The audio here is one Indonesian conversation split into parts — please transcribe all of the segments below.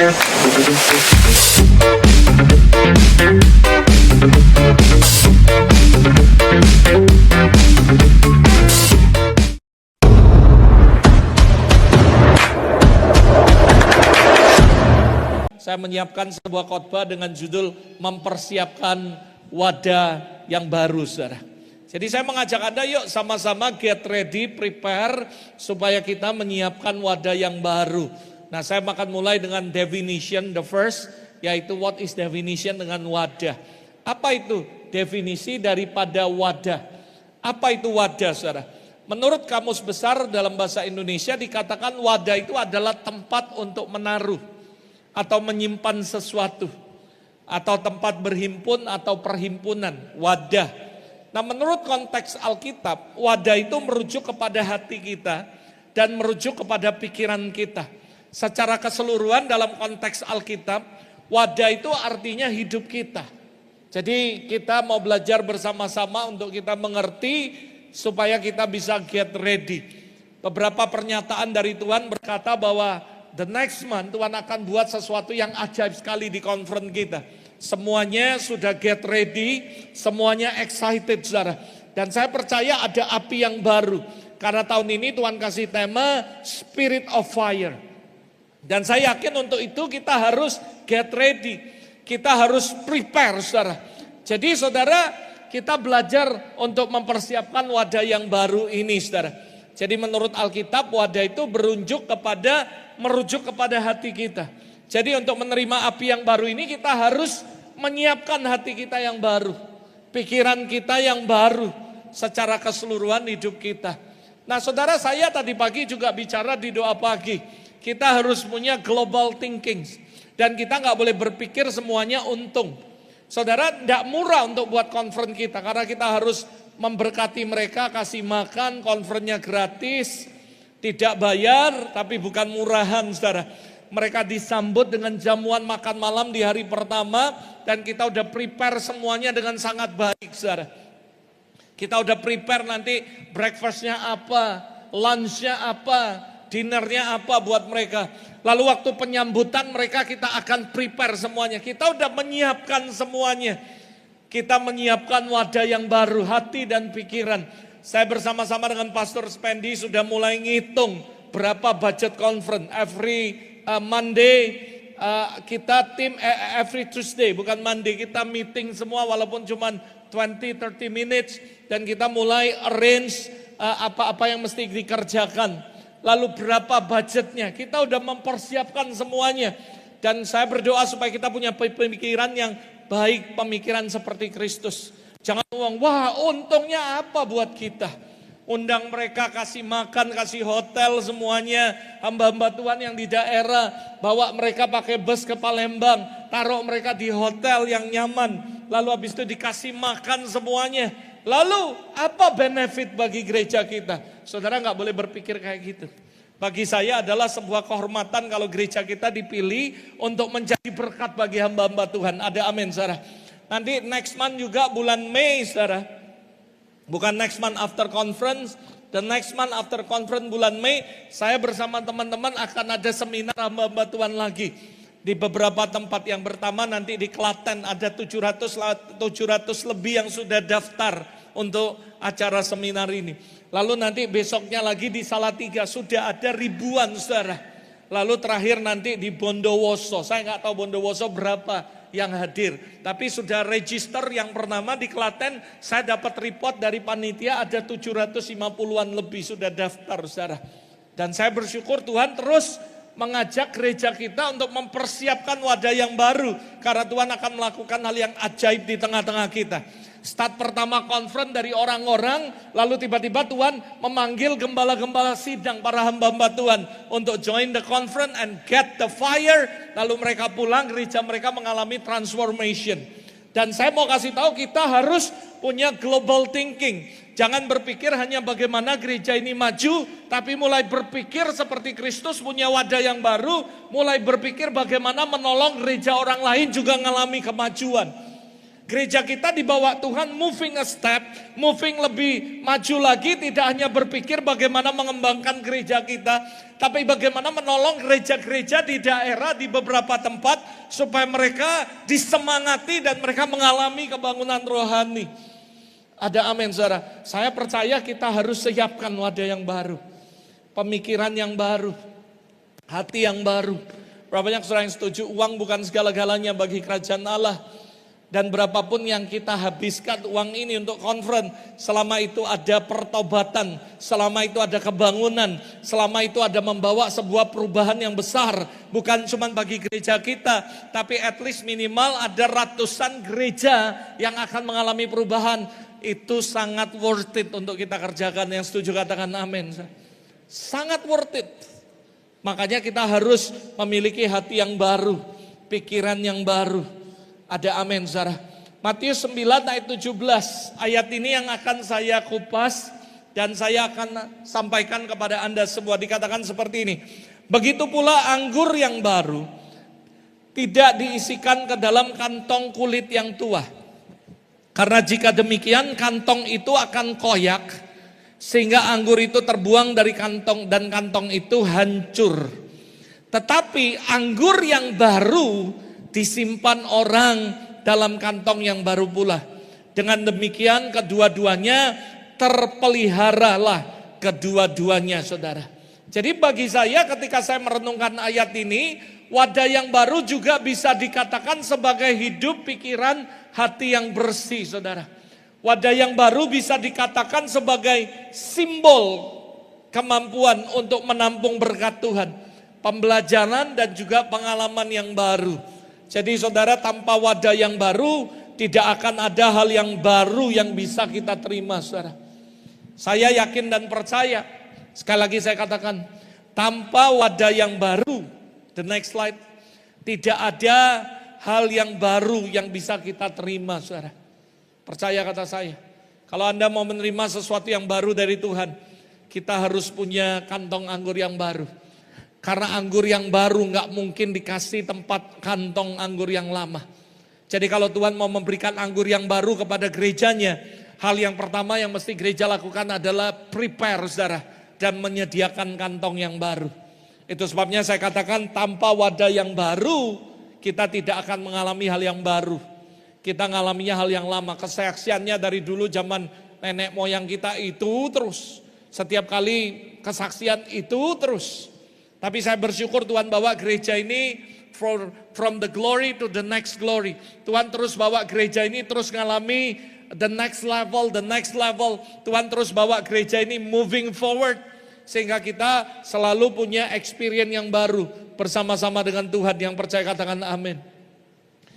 Saya menyiapkan sebuah khotbah dengan judul mempersiapkan wadah yang baru, saudara. Jadi saya mengajak Anda, yuk sama-sama get ready, prepare, supaya kita menyiapkan wadah yang baru. Nah, saya akan mulai dengan definition, the first, yaitu what is definition dengan wadah. Apa itu definisi daripada wadah? Apa itu wadah, saudara? Menurut Kamus Besar dalam bahasa Indonesia dikatakan wadah itu adalah tempat untuk menaruh atau menyimpan sesuatu, atau tempat berhimpun atau perhimpunan, wadah. Nah, menurut konteks Alkitab, wadah itu merujuk kepada hati kita dan merujuk kepada pikiran kita. Secara keseluruhan dalam konteks Alkitab, wadah itu artinya hidup kita. Jadi kita mau belajar bersama-sama untuk kita mengerti supaya kita bisa get ready. Beberapa pernyataan dari Tuhan berkata bahwa the next month Tuhan akan buat sesuatu yang ajaib sekali di conference kita. Semuanya sudah get ready, semuanya excited, saudara. Dan saya percaya ada api yang baru. Karena tahun ini Tuhan kasih tema Spirit of Fire. Dan saya yakin untuk itu kita harus get ready. Kita harus prepare, saudara. Jadi saudara, kita belajar untuk mempersiapkan wadah yang baru ini, saudara. Jadi menurut Alkitab wadah itu merujuk kepada hati kita. Jadi untuk menerima api yang baru ini kita harus menyiapkan hati kita yang baru, pikiran kita yang baru, secara keseluruhan hidup kita. Nah, saudara, saya tadi pagi juga bicara di doa pagi. Kita harus punya global thinking dan kita nggak boleh berpikir semuanya untung. Saudara, tidak murah untuk buat conference kita karena kita harus memberkati mereka, kasih makan, conference-nya gratis. Tidak bayar, tapi bukan murahan, saudara. Mereka disambut dengan jamuan makan malam di hari pertama, dan kita udah prepare semuanya dengan sangat baik, saudara. Kita udah prepare nanti breakfast-nya apa, lunch-nya apa, dinner-nya apa buat mereka. Lalu waktu penyambutan mereka kita akan prepare semuanya. Kita udah menyiapkan semuanya. Kita menyiapkan wadah yang baru, hati dan pikiran. Saya bersama-sama dengan Pastor Spendi sudah mulai ngitung berapa budget conference. Every Monday kita tim, every Tuesday bukan Monday, kita meeting semua walaupun cuma 20-30 minutes. Dan kita mulai arrange apa-apa yang mesti dikerjakan. Lalu berapa budgetnya, kita udah mempersiapkan semuanya. Dan saya berdoa supaya kita punya pemikiran yang baik, pemikiran seperti Kristus. Jangan uang, wah untungnya apa buat kita. Undang mereka, kasih makan, kasih hotel semuanya. Hamba-hamba Tuhan yang di daerah, bawa mereka pakai bus ke Palembang. Taruh mereka di hotel yang nyaman. Lalu habis itu dikasih makan semuanya. Lalu apa benefit bagi gereja kita? Saudara nggak boleh berpikir kayak gitu. Bagi saya adalah sebuah kehormatan kalau gereja kita dipilih untuk menjadi berkat bagi hamba-hamba Tuhan. Ada amin, saudara. Nanti next month juga bulan Mei, saudara. Bukan next month after conference. The next month after conference bulan Mei, saya bersama teman-teman akan ada seminar hamba-hamba Tuhan lagi. Di beberapa tempat. Yang pertama nanti di Klaten ada 700 lebih yang sudah daftar untuk acara seminar ini. Lalu nanti besoknya lagi di Salatiga sudah ada ribuan, saudara. Lalu terakhir nanti di Bondowoso. Saya nggak tahu Bondowoso berapa yang hadir. Tapi sudah register yang pertama di Klaten. Saya dapat report dari panitia ada 750-an lebih sudah daftar, saudara. Dan saya bersyukur Tuhan terus mengajak gereja kita untuk mempersiapkan wadah yang baru. Karena Tuhan akan melakukan hal yang ajaib di tengah-tengah kita. Start pertama conference dari orang-orang, lalu tiba-tiba Tuhan memanggil gembala-gembala sidang, para hamba-hamba Tuhan untuk join the conference and get the fire. Lalu mereka pulang, gereja mereka mengalami transformation. Dan saya mau kasih tahu kita harus punya global thinking. Jangan berpikir hanya bagaimana gereja ini maju, tapi mulai berpikir seperti Kristus punya wadah yang baru, mulai berpikir bagaimana menolong gereja orang lain juga mengalami kemajuan. Gereja kita dibawa Tuhan moving a step, moving lebih maju lagi, tidak hanya berpikir bagaimana mengembangkan gereja kita, tapi bagaimana menolong gereja-gereja di daerah, di beberapa tempat, supaya mereka disemangati dan mereka mengalami kebangunan rohani. Ada amin, saudara. Saya percaya kita harus siapkan wadah yang baru, pemikiran yang baru, hati yang baru. Berapa banyak saudara yang setuju uang bukan segala-galanya bagi kerajaan Allah. Dan berapapun yang kita habiskan uang ini untuk conference, selama itu ada pertobatan, selama itu ada kebangunan, selama itu ada membawa sebuah perubahan yang besar, bukan cuma bagi gereja kita, tapi at least minimal ada ratusan gereja yang akan mengalami perubahan. Itu sangat worth it untuk kita kerjakan. Yang setuju katakan amin. Sangat worth it. Makanya kita harus memiliki hati yang baru, pikiran yang baru. Ada amin, saudara. Matius 9 ayat 17. Ayat ini yang akan saya kupas dan saya akan sampaikan kepada Anda semua. Dikatakan seperti ini. Begitu pula anggur yang baru tidak diisikan ke dalam kantong kulit yang tua. Karena jika demikian kantong itu akan koyak sehingga anggur itu terbuang dari kantong dan kantong itu hancur. Tetapi anggur yang baru disimpan orang dalam kantong yang baru pula. Dengan demikian kedua-duanya terpeliharalah kedua-duanya, saudara. Jadi bagi saya ketika saya merenungkan ayat ini, wadah yang baru juga bisa dikatakan sebagai hidup, pikiran, hati yang bersih, saudara. Wadah yang baru bisa dikatakan sebagai simbol kemampuan untuk menampung berkat Tuhan, pembelajaran dan juga pengalaman yang baru. Jadi saudara, tanpa wadah yang baru tidak akan ada hal yang baru yang bisa kita terima, saudara. Saya yakin dan percaya, sekali lagi saya katakan, tanpa wadah yang baru, the next slide, tidak ada hal yang baru yang bisa kita terima, saudara. Percaya kata saya, kalau Anda mau menerima sesuatu yang baru dari Tuhan, kita harus punya kantong anggur yang baru. Karena anggur yang baru nggak mungkin dikasih tempat kantong anggur yang lama. Jadi kalau Tuhan mau memberikan anggur yang baru kepada gerejanya, hal yang pertama yang mesti gereja lakukan adalah prepare, saudara, dan menyediakan kantong yang baru. Itu sebabnya saya katakan tanpa wadah yang baru, kita tidak akan mengalami hal yang baru. Kita mengalaminya hal yang lama. Kesaksiannya dari dulu zaman nenek moyang kita itu terus. Setiap kali kesaksian itu terus. Tapi saya bersyukur Tuhan bawa gereja ini from the glory to the next glory. Tuhan terus bawa gereja ini terus ngalami the next level, the next level. Tuhan terus bawa gereja ini moving forward. Sehingga kita selalu punya experience yang baru bersama-sama dengan Tuhan. Yang percaya katakan amin.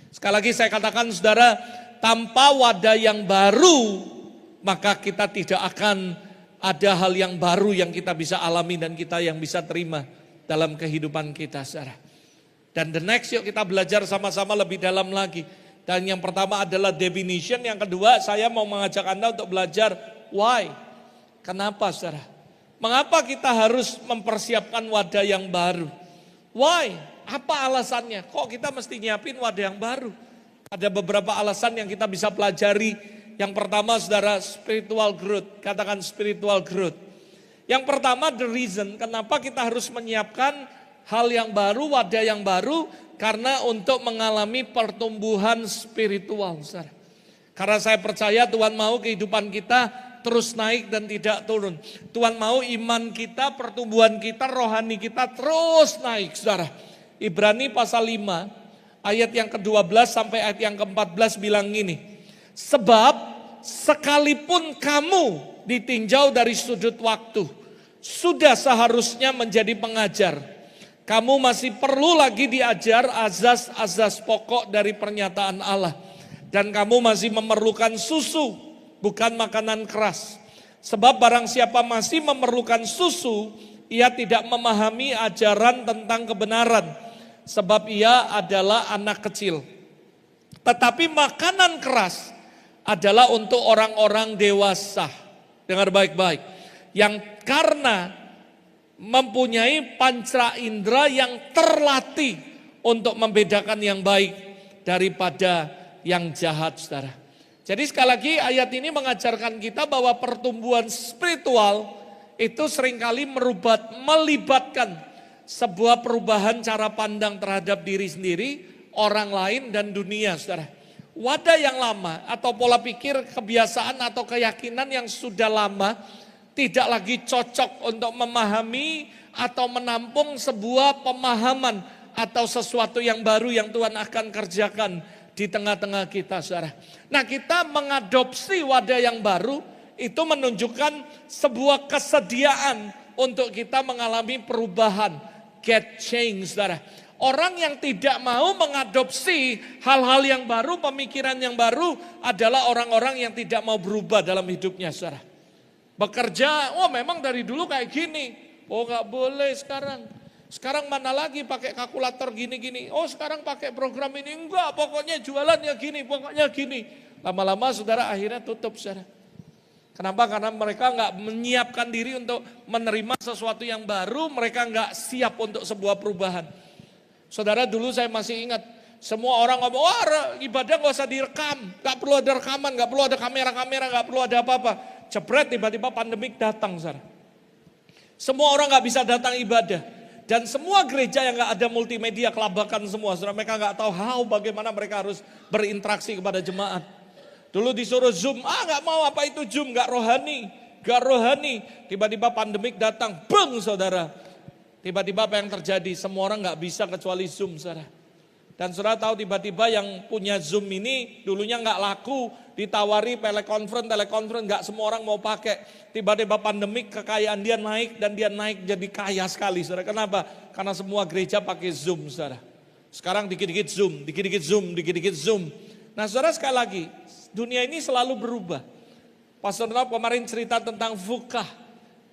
Sekali lagi saya katakan saudara, tanpa wadah yang baru, maka kita tidak akan ada hal yang baru yang kita bisa alami dan kita yang bisa terima dalam kehidupan kita, saudara. Dan the next, yuk kita belajar sama-sama lebih dalam lagi. Dan yang pertama adalah definition, yang kedua saya mau mengajak Anda untuk belajar why. Kenapa, saudara? Mengapa kita harus mempersiapkan wadah yang baru? Why? Apa alasannya? Kok kita mesti nyiapin wadah yang baru? Ada beberapa alasan yang kita bisa pelajari. Yang pertama, saudara, spiritual growth. Katakan spiritual growth. Yang pertama, the reason kenapa kita harus menyiapkan hal yang baru, wadah yang baru, karena untuk mengalami pertumbuhan spiritual, saudara. Karena saya percaya Tuhan mau kehidupan kita terus naik dan tidak turun. Tuhan mau iman kita, pertumbuhan kita, rohani kita terus naik, saudara. Ibrani pasal 5 ayat yang ke-12 sampai ayat yang ke-14 bilang gini. Sebab sekalipun kamu ditinjau dari sudut waktu, sudah seharusnya menjadi pengajar. Kamu masih perlu lagi diajar azas-azas pokok dari pernyataan Allah. Dan kamu masih memerlukan susu, bukan makanan keras. Sebab barang siapa masih memerlukan susu, ia tidak memahami ajaran tentang kebenaran. Sebab ia adalah anak kecil. Tetapi makanan keras adalah untuk orang-orang dewasa. Dengar baik-baik. Yang karena mempunyai panca indera yang terlatih untuk membedakan yang baik daripada yang jahat, saudara. Jadi sekali lagi ayat ini mengajarkan kita bahwa pertumbuhan spiritual itu seringkali melibatkan sebuah perubahan cara pandang terhadap diri sendiri, orang lain dan dunia, saudara. Wadah yang lama atau pola pikir, kebiasaan atau keyakinan yang sudah lama tidak lagi cocok untuk memahami atau menampung sebuah pemahaman atau sesuatu yang baru yang Tuhan akan kerjakan di tengah-tengah kita, saudara. Nah, kita mengadopsi wadah yang baru itu menunjukkan sebuah kesediaan untuk kita mengalami perubahan, get change, saudara. Orang yang tidak mau mengadopsi hal-hal yang baru, pemikiran yang baru adalah orang-orang yang tidak mau berubah dalam hidupnya, saudara. Bekerja, oh memang dari dulu kayak gini, oh gak boleh sekarang. Sekarang mana lagi pakai kalkulator gini-gini. Oh sekarang pakai program ini. Enggak, pokoknya jualannya gini, pokoknya gini. Lama-lama saudara akhirnya tutup, saudara. Kenapa? Karena mereka enggak menyiapkan diri untuk menerima sesuatu yang baru. Mereka enggak siap untuk sebuah perubahan. Saudara, dulu saya masih ingat. Semua orang ngomong, wah ibadah gak usah direkam. Gak perlu ada rekaman, gak perlu ada kamera-kamera, gak perlu ada apa-apa. Jebret, tiba-tiba pandemik datang, saudara. Semua orang gak bisa datang ibadah. Dan semua gereja yang gak ada multimedia kelabakan semua. Saudara, mereka gak tahu bagaimana mereka harus berinteraksi kepada jemaat. Dulu disuruh Zoom, gak mau, apa itu Zoom, gak rohani. Gak rohani. Tiba-tiba pandemik datang, bang saudara. Tiba-tiba apa yang terjadi? Semua orang gak bisa kecuali Zoom, saudara. Dan saudara tahu tiba-tiba yang punya Zoom ini dulunya gak laku, ditawari telekonferensi gak semua orang mau pakai. Tiba-tiba pandemik kekayaan dia naik dan dia naik jadi kaya sekali, saudara. Kenapa? Karena semua gereja pakai Zoom, saudara. Sekarang dikit-dikit Zoom, dikit-dikit Zoom, dikit-dikit Zoom. Nah saudara, sekali lagi, dunia ini selalu berubah. Pastor Nob kemarin cerita tentang VUCA.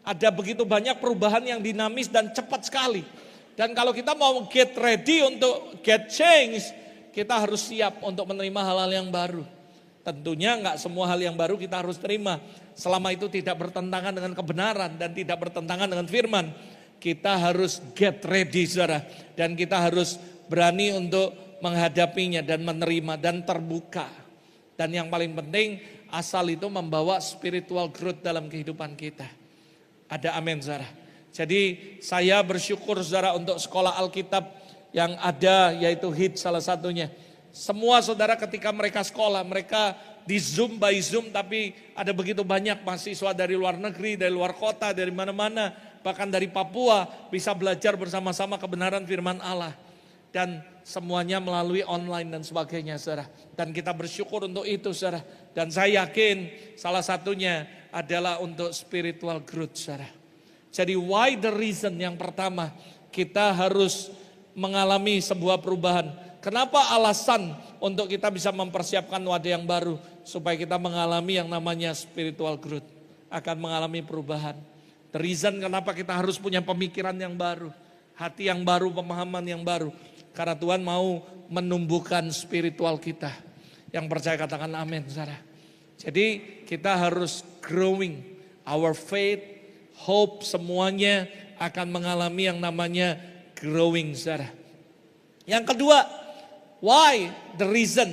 Ada begitu banyak perubahan yang dinamis dan cepat sekali. Dan kalau kita mau get ready untuk get change, kita harus siap untuk menerima hal-hal yang baru. Tentunya enggak semua hal yang baru kita harus terima. Selama itu tidak bertentangan dengan kebenaran dan tidak bertentangan dengan firman. Kita harus get ready, saudara. Dan kita harus berani untuk menghadapinya dan menerima dan terbuka. Dan yang paling penting, asal itu membawa spiritual growth dalam kehidupan kita. Ada amin, saudara. Jadi saya bersyukur, saudara, untuk sekolah Alkitab yang ada, yaitu HIT salah satunya. Semua saudara ketika mereka sekolah, mereka di Zoom by Zoom, tapi ada begitu banyak mahasiswa dari luar negeri, dari luar kota, dari mana-mana, bahkan dari Papua bisa belajar bersama-sama kebenaran firman Allah. Dan semuanya melalui online dan sebagainya, saudara. Dan kita bersyukur untuk itu, saudara. Dan saya yakin salah satunya adalah untuk spiritual growth, saudara. Jadi why the reason yang pertama kita harus mengalami sebuah perubahan. Kenapa alasan untuk kita bisa mempersiapkan wadah yang baru? Supaya kita mengalami yang namanya spiritual growth. Akan mengalami perubahan. The reason kenapa kita harus punya pemikiran yang baru. Hati yang baru, pemahaman yang baru. Karena Tuhan mau menumbuhkan spiritual kita. Yang percaya katakan amin, saudara. Jadi kita harus growing our faith. Hope, semuanya akan mengalami yang namanya growing, saudara. Yang kedua, why? The reason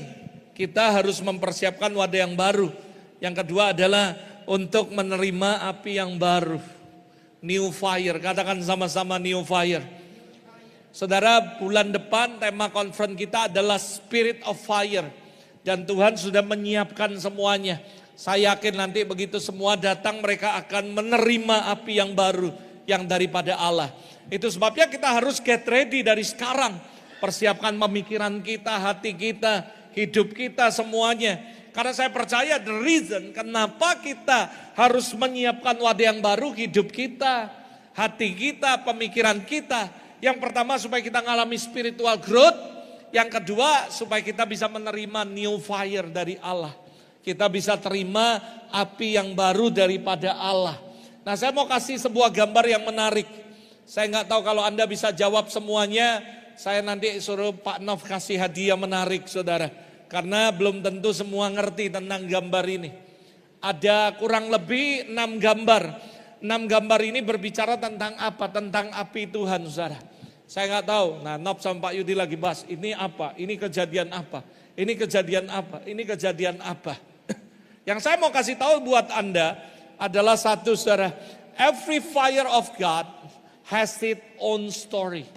kita harus mempersiapkan wadah yang baru. Yang kedua adalah untuk menerima api yang baru. New fire, katakan sama-sama new fire. Saudara, bulan depan tema conference kita adalah Spirit of Fire. Dan Tuhan sudah menyiapkan semuanya. Saya yakin nanti begitu semua datang mereka akan menerima api yang baru yang daripada Allah. Itu sebabnya kita harus get ready dari sekarang. Persiapkan pemikiran kita, hati kita, hidup kita semuanya. Karena saya percaya the reason kenapa kita harus menyiapkan wadah yang baru, hidup kita, hati kita, pemikiran kita. Yang pertama supaya kita mengalami spiritual growth. Yang kedua supaya kita bisa menerima new fire dari Allah. Kita bisa terima api yang baru daripada Allah. Nah, saya mau kasih sebuah gambar yang menarik. Saya nggak tahu kalau Anda bisa jawab semuanya. Saya nanti suruh Pak Nov kasih hadiah menarik, saudara. Karena belum tentu semua ngerti tentang gambar ini. Ada kurang lebih 6 gambar. 6 gambar ini berbicara tentang apa? Tentang api Tuhan, saudara. Saya nggak tahu. Nah, Nov sama Pak Yudi lagi bahas. Ini apa? Ini kejadian apa? Ini kejadian apa? Ini kejadian apa? Yang saya mau kasih tahu buat Anda adalah satu, saudara. Every fire of God has its own story.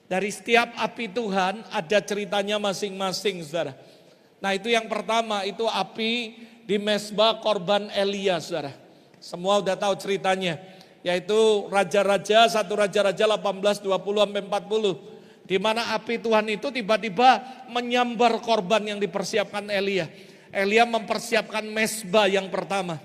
Dari setiap api Tuhan ada ceritanya masing-masing, saudara. Nah, itu yang pertama, itu api di mezbah korban Elia, saudara. Semua udah tahu ceritanya. Yaitu Raja-Raja, 1 Raja-Raja 18, 20 sampai 40. Di mana api Tuhan itu tiba-tiba menyambar korban yang dipersiapkan Elia. Elia mempersiapkan mezbah yang pertama.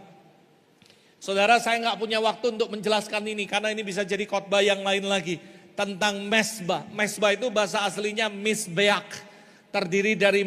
Saudara, saya nggak punya waktu untuk menjelaskan ini karena ini bisa jadi khotbah yang lain lagi tentang mezbah. Mezbah itu bahasa aslinya misbeak, terdiri dari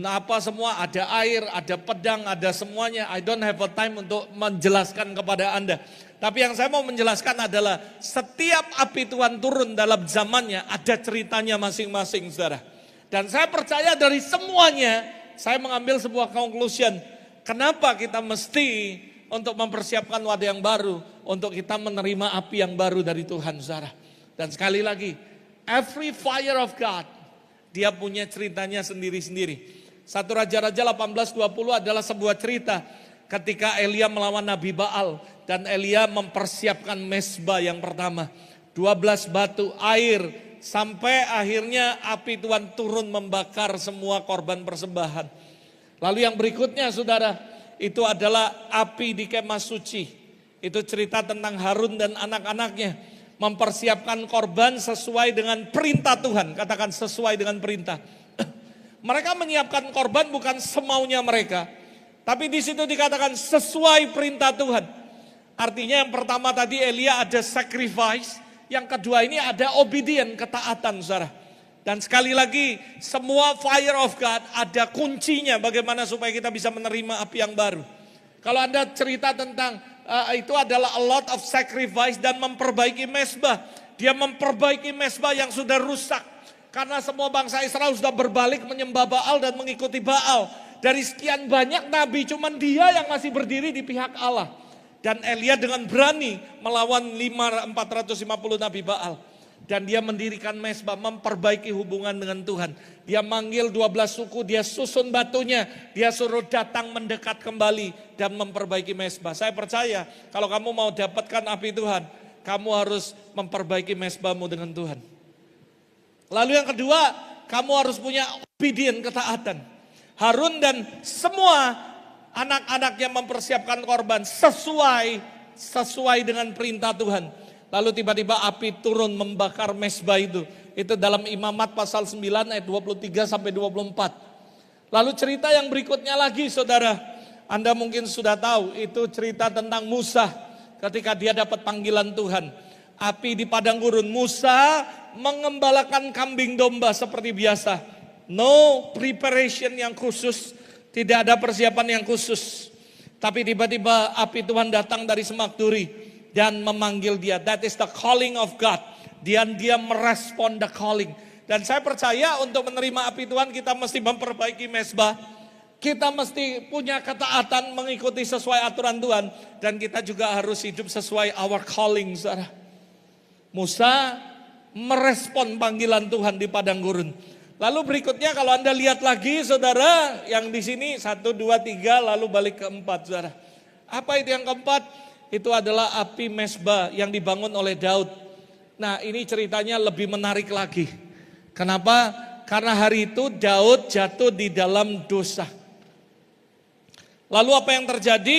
apa semua, ada air, ada pedang, ada semuanya. I don't have a time untuk menjelaskan kepada Anda. Tapi yang saya mau menjelaskan adalah setiap api Tuhan turun dalam zamannya ada ceritanya masing-masing, saudara. Dan saya percaya dari semuanya saya mengambil sebuah conclusion. Kenapa kita mesti untuk mempersiapkan wadah yang baru, untuk kita menerima api yang baru dari Tuhan, saudara. Dan sekali lagi, every fire of God, dia punya ceritanya sendiri-sendiri. 1 Raja-Raja 18:20 adalah sebuah cerita ketika Elia melawan Nabi Baal. Dan Elia mempersiapkan mezbah yang pertama. 12 batu, air, sampai akhirnya api Tuhan turun membakar semua korban persembahan. Lalu yang berikutnya, saudara, itu adalah api di kemah suci. Itu cerita tentang Harun dan anak-anaknya mempersiapkan korban sesuai dengan perintah Tuhan. Katakan sesuai dengan perintah. Mereka menyiapkan korban bukan semaunya mereka, tapi di situ dikatakan sesuai perintah Tuhan. Artinya yang pertama tadi Elia ada sacrifice, yang kedua ini ada obedient, ketaatan, saudara. Dan sekali lagi semua fire of God ada kuncinya bagaimana supaya kita bisa menerima api yang baru. Kalau Anda cerita tentang itu adalah a lot of sacrifice dan memperbaiki mezbah. Dia memperbaiki mezbah yang sudah rusak. Karena semua bangsa Israel sudah berbalik menyembah Baal dan mengikuti Baal. Dari sekian banyak nabi, cuman dia yang masih berdiri di pihak Allah. Dan Elia dengan berani melawan 450 nabi Baal. Dan dia mendirikan mezbah, memperbaiki hubungan dengan Tuhan. Dia manggil 12 suku, dia susun batunya. Dia suruh datang mendekat kembali dan memperbaiki mezbah. Saya percaya kalau kamu mau dapatkan api Tuhan, kamu harus memperbaiki mezbahmu dengan Tuhan. Lalu yang kedua, kamu harus punya obedient, ketaatan. Harun dan semua anak-anaknya mempersiapkan korban sesuai dengan perintah Tuhan. Lalu tiba-tiba api turun membakar mezbah itu. Itu dalam Imamat pasal 9 ayat 23 sampai 24. Lalu cerita yang berikutnya lagi, saudara. Anda mungkin sudah tahu, itu cerita tentang Musa ketika dia dapat panggilan Tuhan. Api di padang gurun, Musa mengembalakan kambing domba seperti biasa. No preparation yang khusus, tidak ada persiapan yang khusus. Tapi tiba-tiba api Tuhan datang dari semak duri dan memanggil dia. That is the calling of God. Dan dia merespon the calling. Dan saya percaya untuk menerima api Tuhan kita mesti memperbaiki mezbah. Kita mesti punya ketaatan mengikuti sesuai aturan Tuhan. Dan kita juga harus hidup sesuai our calling, saudara. Musa merespon panggilan Tuhan di padang gurun. Lalu berikutnya kalau Anda lihat lagi, saudara, yang di sini 1, 2, 3 lalu balik ke 4, saudara. Apa itu yang keempat? Itu adalah api mezbah yang dibangun oleh Daud. Nah, ini ceritanya lebih menarik lagi. Kenapa? Karena hari itu Daud jatuh di dalam dosa. Lalu apa yang terjadi?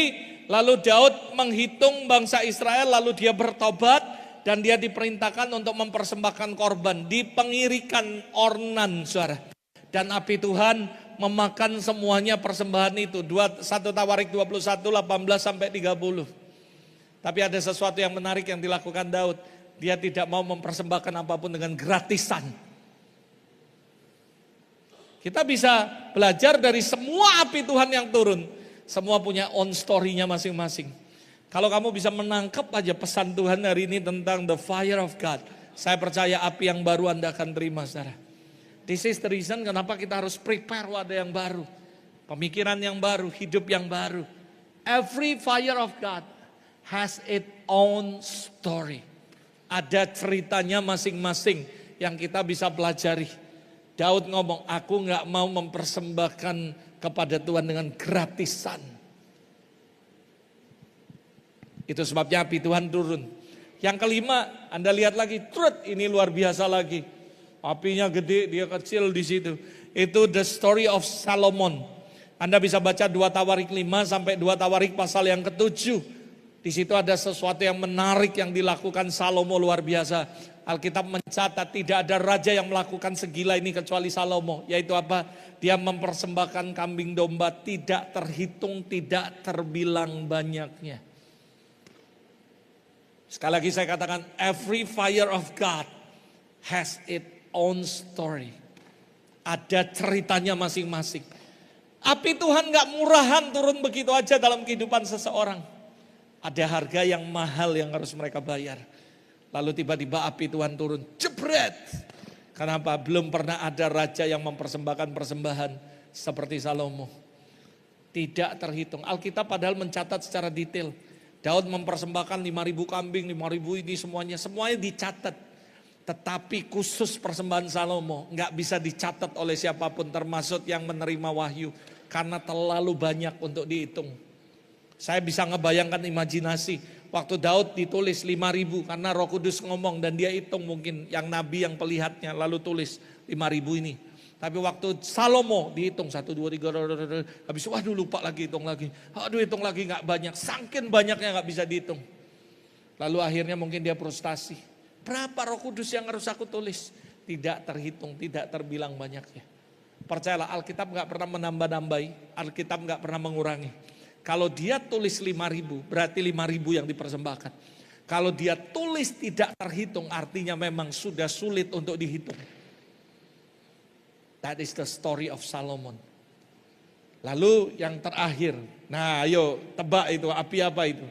Lalu Daud menghitung bangsa Israel, lalu dia bertobat. Dan dia diperintahkan untuk mempersembahkan korban. Dipengirikan ornan, saudara. Dan api Tuhan memakan semuanya persembahan itu. 1 Tawarik 21, 18 sampai 30. Tapi ada sesuatu yang menarik yang dilakukan Daud. Dia tidak mau mempersembahkan apapun dengan gratisan. Kita bisa belajar dari semua api Tuhan yang turun. Semua punya own story-nya masing-masing. Kalau kamu bisa menangkap aja pesan Tuhan hari ini tentang the fire of God, saya percaya api yang baru Anda akan terima, saudara. This is the reason kenapa kita harus prepare wadah yang baru. Pemikiran yang baru, hidup yang baru. Every fire of God has its own story. Ada ceritanya masing-masing yang kita bisa pelajari. Daud ngomong, aku gak mau mempersembahkan kepada Tuhan dengan gratisan. Itu sebabnya api Tuhan turun. Yang kelima, Anda lihat lagi, ini luar biasa lagi. Apinya gede, dia kecil di situ. Itu the story of Solomon. Anda bisa baca 2 Tawarik 5 sampai 2 Tawarik pasal yang ke-7. Di situ ada sesuatu yang menarik yang dilakukan Salomo luar biasa. Alkitab mencatat tidak ada raja yang melakukan segila ini kecuali Salomo. Yaitu apa? Dia mempersembahkan kambing domba tidak terhitung, tidak terbilang banyaknya. Sekali lagi saya katakan, every fire of God has its own story. Ada ceritanya masing-masing. Api Tuhan gak murahan turun begitu aja dalam kehidupan seseorang. Ada harga yang mahal yang harus mereka bayar. Lalu tiba-tiba api Tuhan turun, jebret. Kenapa? Belum pernah ada raja yang mempersembahkan persembahan seperti Salomo. Tidak terhitung. Alkitab padahal mencatat secara detail. Daud mempersembahkan 5.000 kambing, 5.000 ini semuanya dicatat. Tetapi khusus persembahan Salomo nggak bisa dicatat oleh siapapun termasuk yang menerima wahyu. Karena terlalu banyak untuk dihitung. Saya bisa ngebayangkan imajinasi. Waktu Daud ditulis 5.000 karena Roh Kudus ngomong dan dia hitung mungkin yang nabi yang pelihatnya lalu tulis 5.000 ini. Tapi waktu Salomo dihitung 1, 2, 3, habis waduh lupa lagi hitung lagi. Aduh hitung lagi gak banyak, saking banyaknya gak bisa dihitung. Lalu akhirnya mungkin dia frustasi. Berapa Roh Kudus yang harus aku tulis? Tidak terhitung, tidak terbilang banyaknya. Percayalah Alkitab gak pernah menambah-nambahi, Alkitab gak pernah mengurangi. Kalau dia tulis 5.000 berarti 5.000 yang dipersembahkan. Kalau dia tulis tidak terhitung artinya memang sudah sulit untuk dihitung. That is the story of Solomon. Lalu yang terakhir, nah ayo tebak itu api apa itu?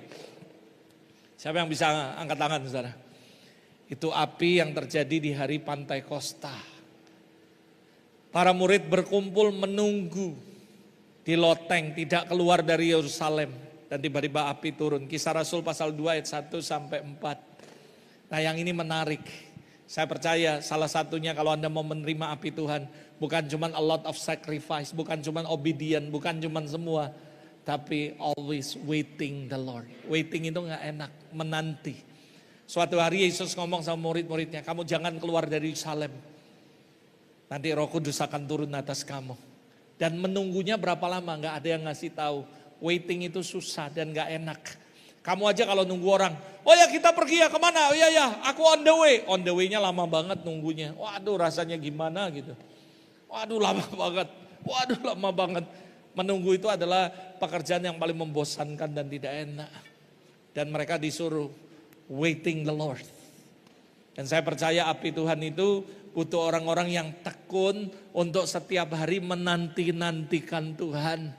Siapa yang bisa angkat tangan saudara? Itu api yang terjadi di hari Pantai Kosta. Para murid berkumpul menunggu di loteng, tidak keluar dari Yerusalem. Dan tiba-tiba api turun. Kisah Rasul pasal 2 ayat 1 sampai 4. Nah yang ini menarik. Saya percaya salah satunya kalau Anda mau menerima api Tuhan. Bukan cuma a lot of sacrifice. Bukan cuma obedient. Bukan cuma semua. Tapi always waiting the Lord. Waiting itu gak enak. Menanti. Suatu hari Yesus ngomong sama murid-muridnya. Kamu jangan keluar dari Yerusalem. Nanti Roh Kudus akan turun atas kamu. Dan menunggunya berapa lama gak ada yang ngasih tahu. Waiting itu susah dan gak enak. Kamu aja kalau nunggu orang, oh ya kita pergi ya kemana? Oh ya aku on the way. On the way-nya lama banget nunggunya. Waduh rasanya gimana gitu. Waduh lama banget. Waduh lama banget. Menunggu itu adalah pekerjaan yang paling membosankan dan tidak enak. Dan mereka disuruh waiting the Lord. Dan saya percaya api Tuhan itu butuh orang-orang yang tekun untuk setiap hari menanti-nantikan Tuhan.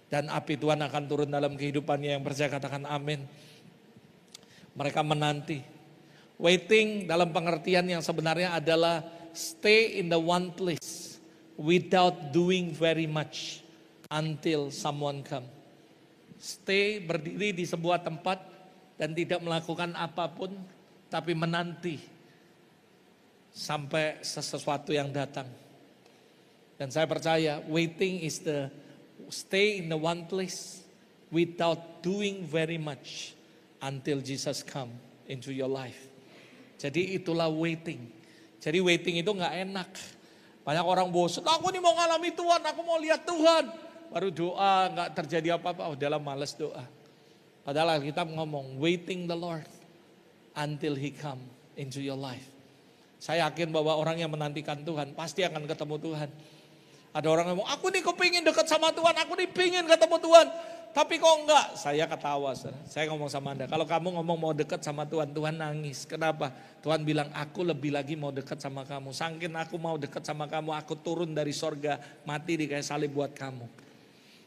Dan api Tuhan akan turun dalam kehidupannya, yang percaya katakan amin. Mereka menanti. Waiting dalam pengertian yang sebenarnya adalah stay in the one place without doing very much until someone come. Stay berdiri di sebuah tempat dan tidak melakukan apapun tapi menanti sampai sesuatu yang datang. Dan saya percaya waiting is the stay in the one place without doing very much until Jesus come into your life. Jadi itulah waiting. Jadi waiting itu gak enak. Banyak orang bosan, aku nih mau ngalami Tuhan, aku mau lihat Tuhan. Baru doa gak terjadi apa-apa, udahlah males doa. Padahal kita ngomong waiting the Lord until He come into your life. Saya yakin bahwa orang yang menantikan Tuhan pasti akan ketemu Tuhan. Ada orang yang ngomong, aku nih kepingin dekat sama Tuhan, aku nih pingin ketemu Tuhan. Tapi kok enggak? Saya ketawa. Saya ngomong sama Anda, kalau kamu ngomong mau dekat sama Tuhan, Tuhan nangis. Kenapa? Tuhan bilang, aku lebih lagi mau dekat sama kamu. Saking aku mau dekat sama kamu, aku turun dari sorga, mati di kayu salib buat kamu.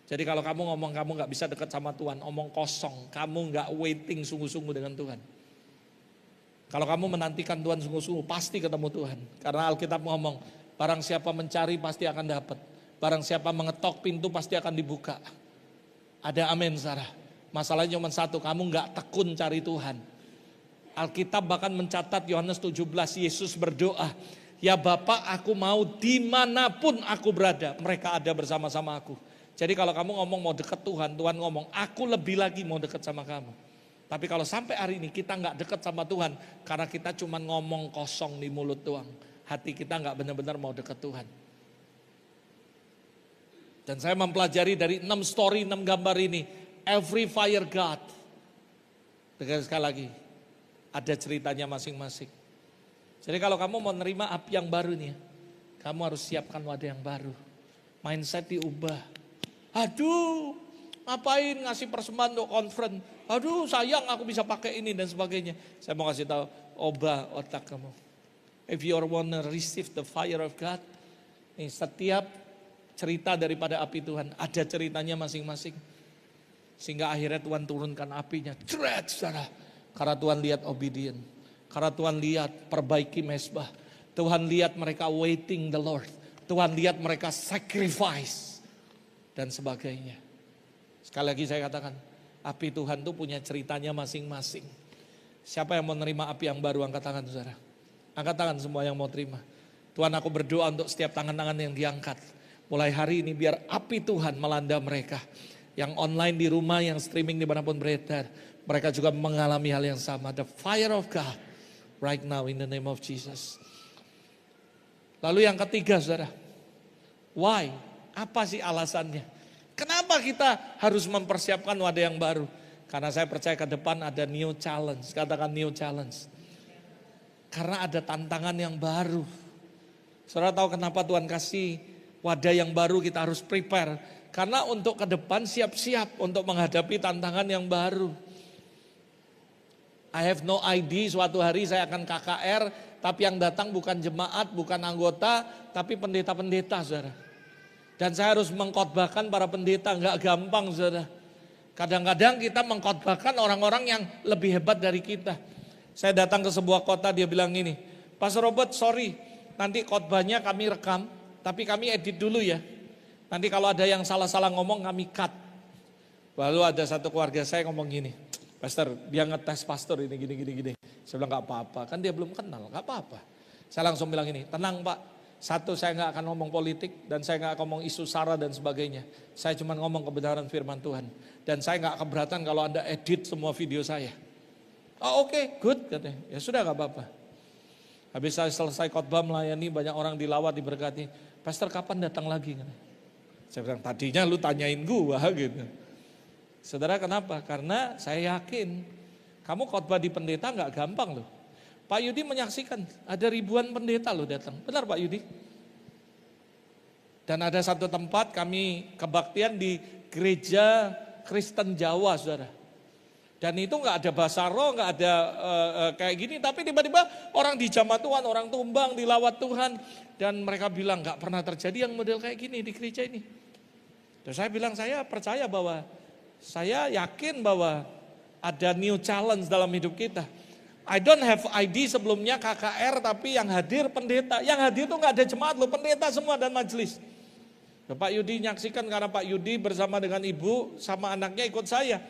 Jadi kalau kamu ngomong kamu gak bisa dekat sama Tuhan, omong kosong. Kamu gak waiting sungguh-sungguh dengan Tuhan. Kalau kamu menantikan Tuhan sungguh-sungguh, pasti ketemu Tuhan. Karena Alkitab ngomong, barang siapa mencari pasti akan dapat. Barang siapa mengetok pintu pasti akan dibuka. Ada amin Sarah. Masalahnya cuma satu, kamu gak tekun cari Tuhan. Alkitab bahkan mencatat Yohanes 17, Yesus berdoa. Ya Bapa, aku mau dimanapun aku berada, mereka ada bersama-sama aku. Jadi kalau kamu ngomong mau dekat Tuhan, Tuhan ngomong, aku lebih lagi mau dekat sama kamu. Tapi kalau sampai hari ini kita nggak dekat sama Tuhan, karena kita cuma ngomong kosong di mulut doang. Hati kita nggak benar-benar mau dekat Tuhan. Dan saya mempelajari dari 6 story, 6 gambar ini. Every fire God. Dengar sekali lagi. Ada ceritanya masing-masing. Jadi kalau kamu mau nerima api yang baru nih, kamu harus siapkan wadah yang baru. Mindset diubah. Aduh, ngapain ngasih persembahan untuk conference? Aduh, sayang aku bisa pakai ini dan sebagainya. Saya mau kasih tahu, ubah otak kamu. If you wanna receive the fire of God, nih, setiap cerita daripada api Tuhan ada ceritanya masing-masing. Sehingga akhirnya Tuhan turunkan apinya. Cret, saudara. Karena Tuhan lihat obedient. Karena Tuhan lihat perbaiki mezbah. Tuhan lihat mereka waiting the Lord. Tuhan lihat mereka sacrifice. Dan sebagainya. Sekali lagi saya katakan, api Tuhan itu punya ceritanya masing-masing. Siapa yang mau nerima api yang baru, angkat tangan saudara. Angkat tangan semua yang mau terima. Tuhan, aku berdoa untuk setiap tangan-tangan yang diangkat. Mulai hari ini biar api Tuhan melanda mereka. Yang online di rumah, yang streaming dimanapun beredar. Mereka juga mengalami hal yang sama. The fire of God right now in the name of Jesus. Lalu yang ketiga saudara. Why? Apa sih alasannya? Kenapa kita harus mempersiapkan wadah yang baru? Karena saya percaya ke depan ada new challenge. Katakan new challenge. Karena ada tantangan yang baru. Saudara tahu kenapa Tuhan kasih wadah yang baru, kita harus prepare. Karena untuk ke depan siap-siap untuk menghadapi tantangan yang baru. I have no idea suatu hari saya akan KKR, tapi yang datang bukan jemaat, bukan anggota, tapi pendeta-pendeta saudara. Dan saya harus mengkhotbahkan para pendeta, nggak gampang saudara. Kadang-kadang kita mengkhotbahkan orang-orang yang lebih hebat dari kita. Saya datang ke sebuah kota, dia bilang gini, Pastor Robert sorry, nanti khotbahnya kami rekam, tapi kami edit dulu ya. Nanti kalau ada yang salah-salah ngomong kami cut. Lalu ada satu keluarga saya ngomong gini, Pastor dia ngetes pastor ini gini. Saya bilang gak apa-apa, kan dia belum kenal, gak apa-apa. Saya langsung bilang ini, tenang Pak, satu saya gak akan ngomong politik dan saya gak akan ngomong isu sara dan sebagainya. Saya cuma ngomong kebenaran firman Tuhan. Dan saya gak keberatan kalau Anda edit semua video saya. Oh oke, good katanya, ya sudah gak apa-apa. Habis saya selesai khotbah melayani banyak orang dilawat diberkati. Pastor kapan datang lagi? Saya bilang tadinya lu tanyain gua gitu. Saudara kenapa? Karena saya yakin kamu khotbah di pendeta gak gampang loh. Pak Yudi menyaksikan ada ribuan pendeta loh datang. Benar Pak Yudi? Dan ada satu tempat kami kebaktian di gereja Kristen Jawa saudara. Dan itu nggak ada bahasa roh, nggak ada kayak gini. Tapi tiba-tiba orang dijamah Tuhan, orang tumbang, dilawat Tuhan. Dan mereka bilang nggak pernah terjadi yang model kayak gini di gereja ini. Dan saya bilang saya percaya bahwa, saya yakin bahwa ada new challenge dalam hidup kita. I don't have ID sebelumnya KKR tapi yang hadir pendeta. Yang hadir tuh nggak ada jemaat loh, pendeta semua dan majelis. Pak Yudi nyaksikan karena Pak Yudi bersama dengan ibu sama anaknya ikut saya.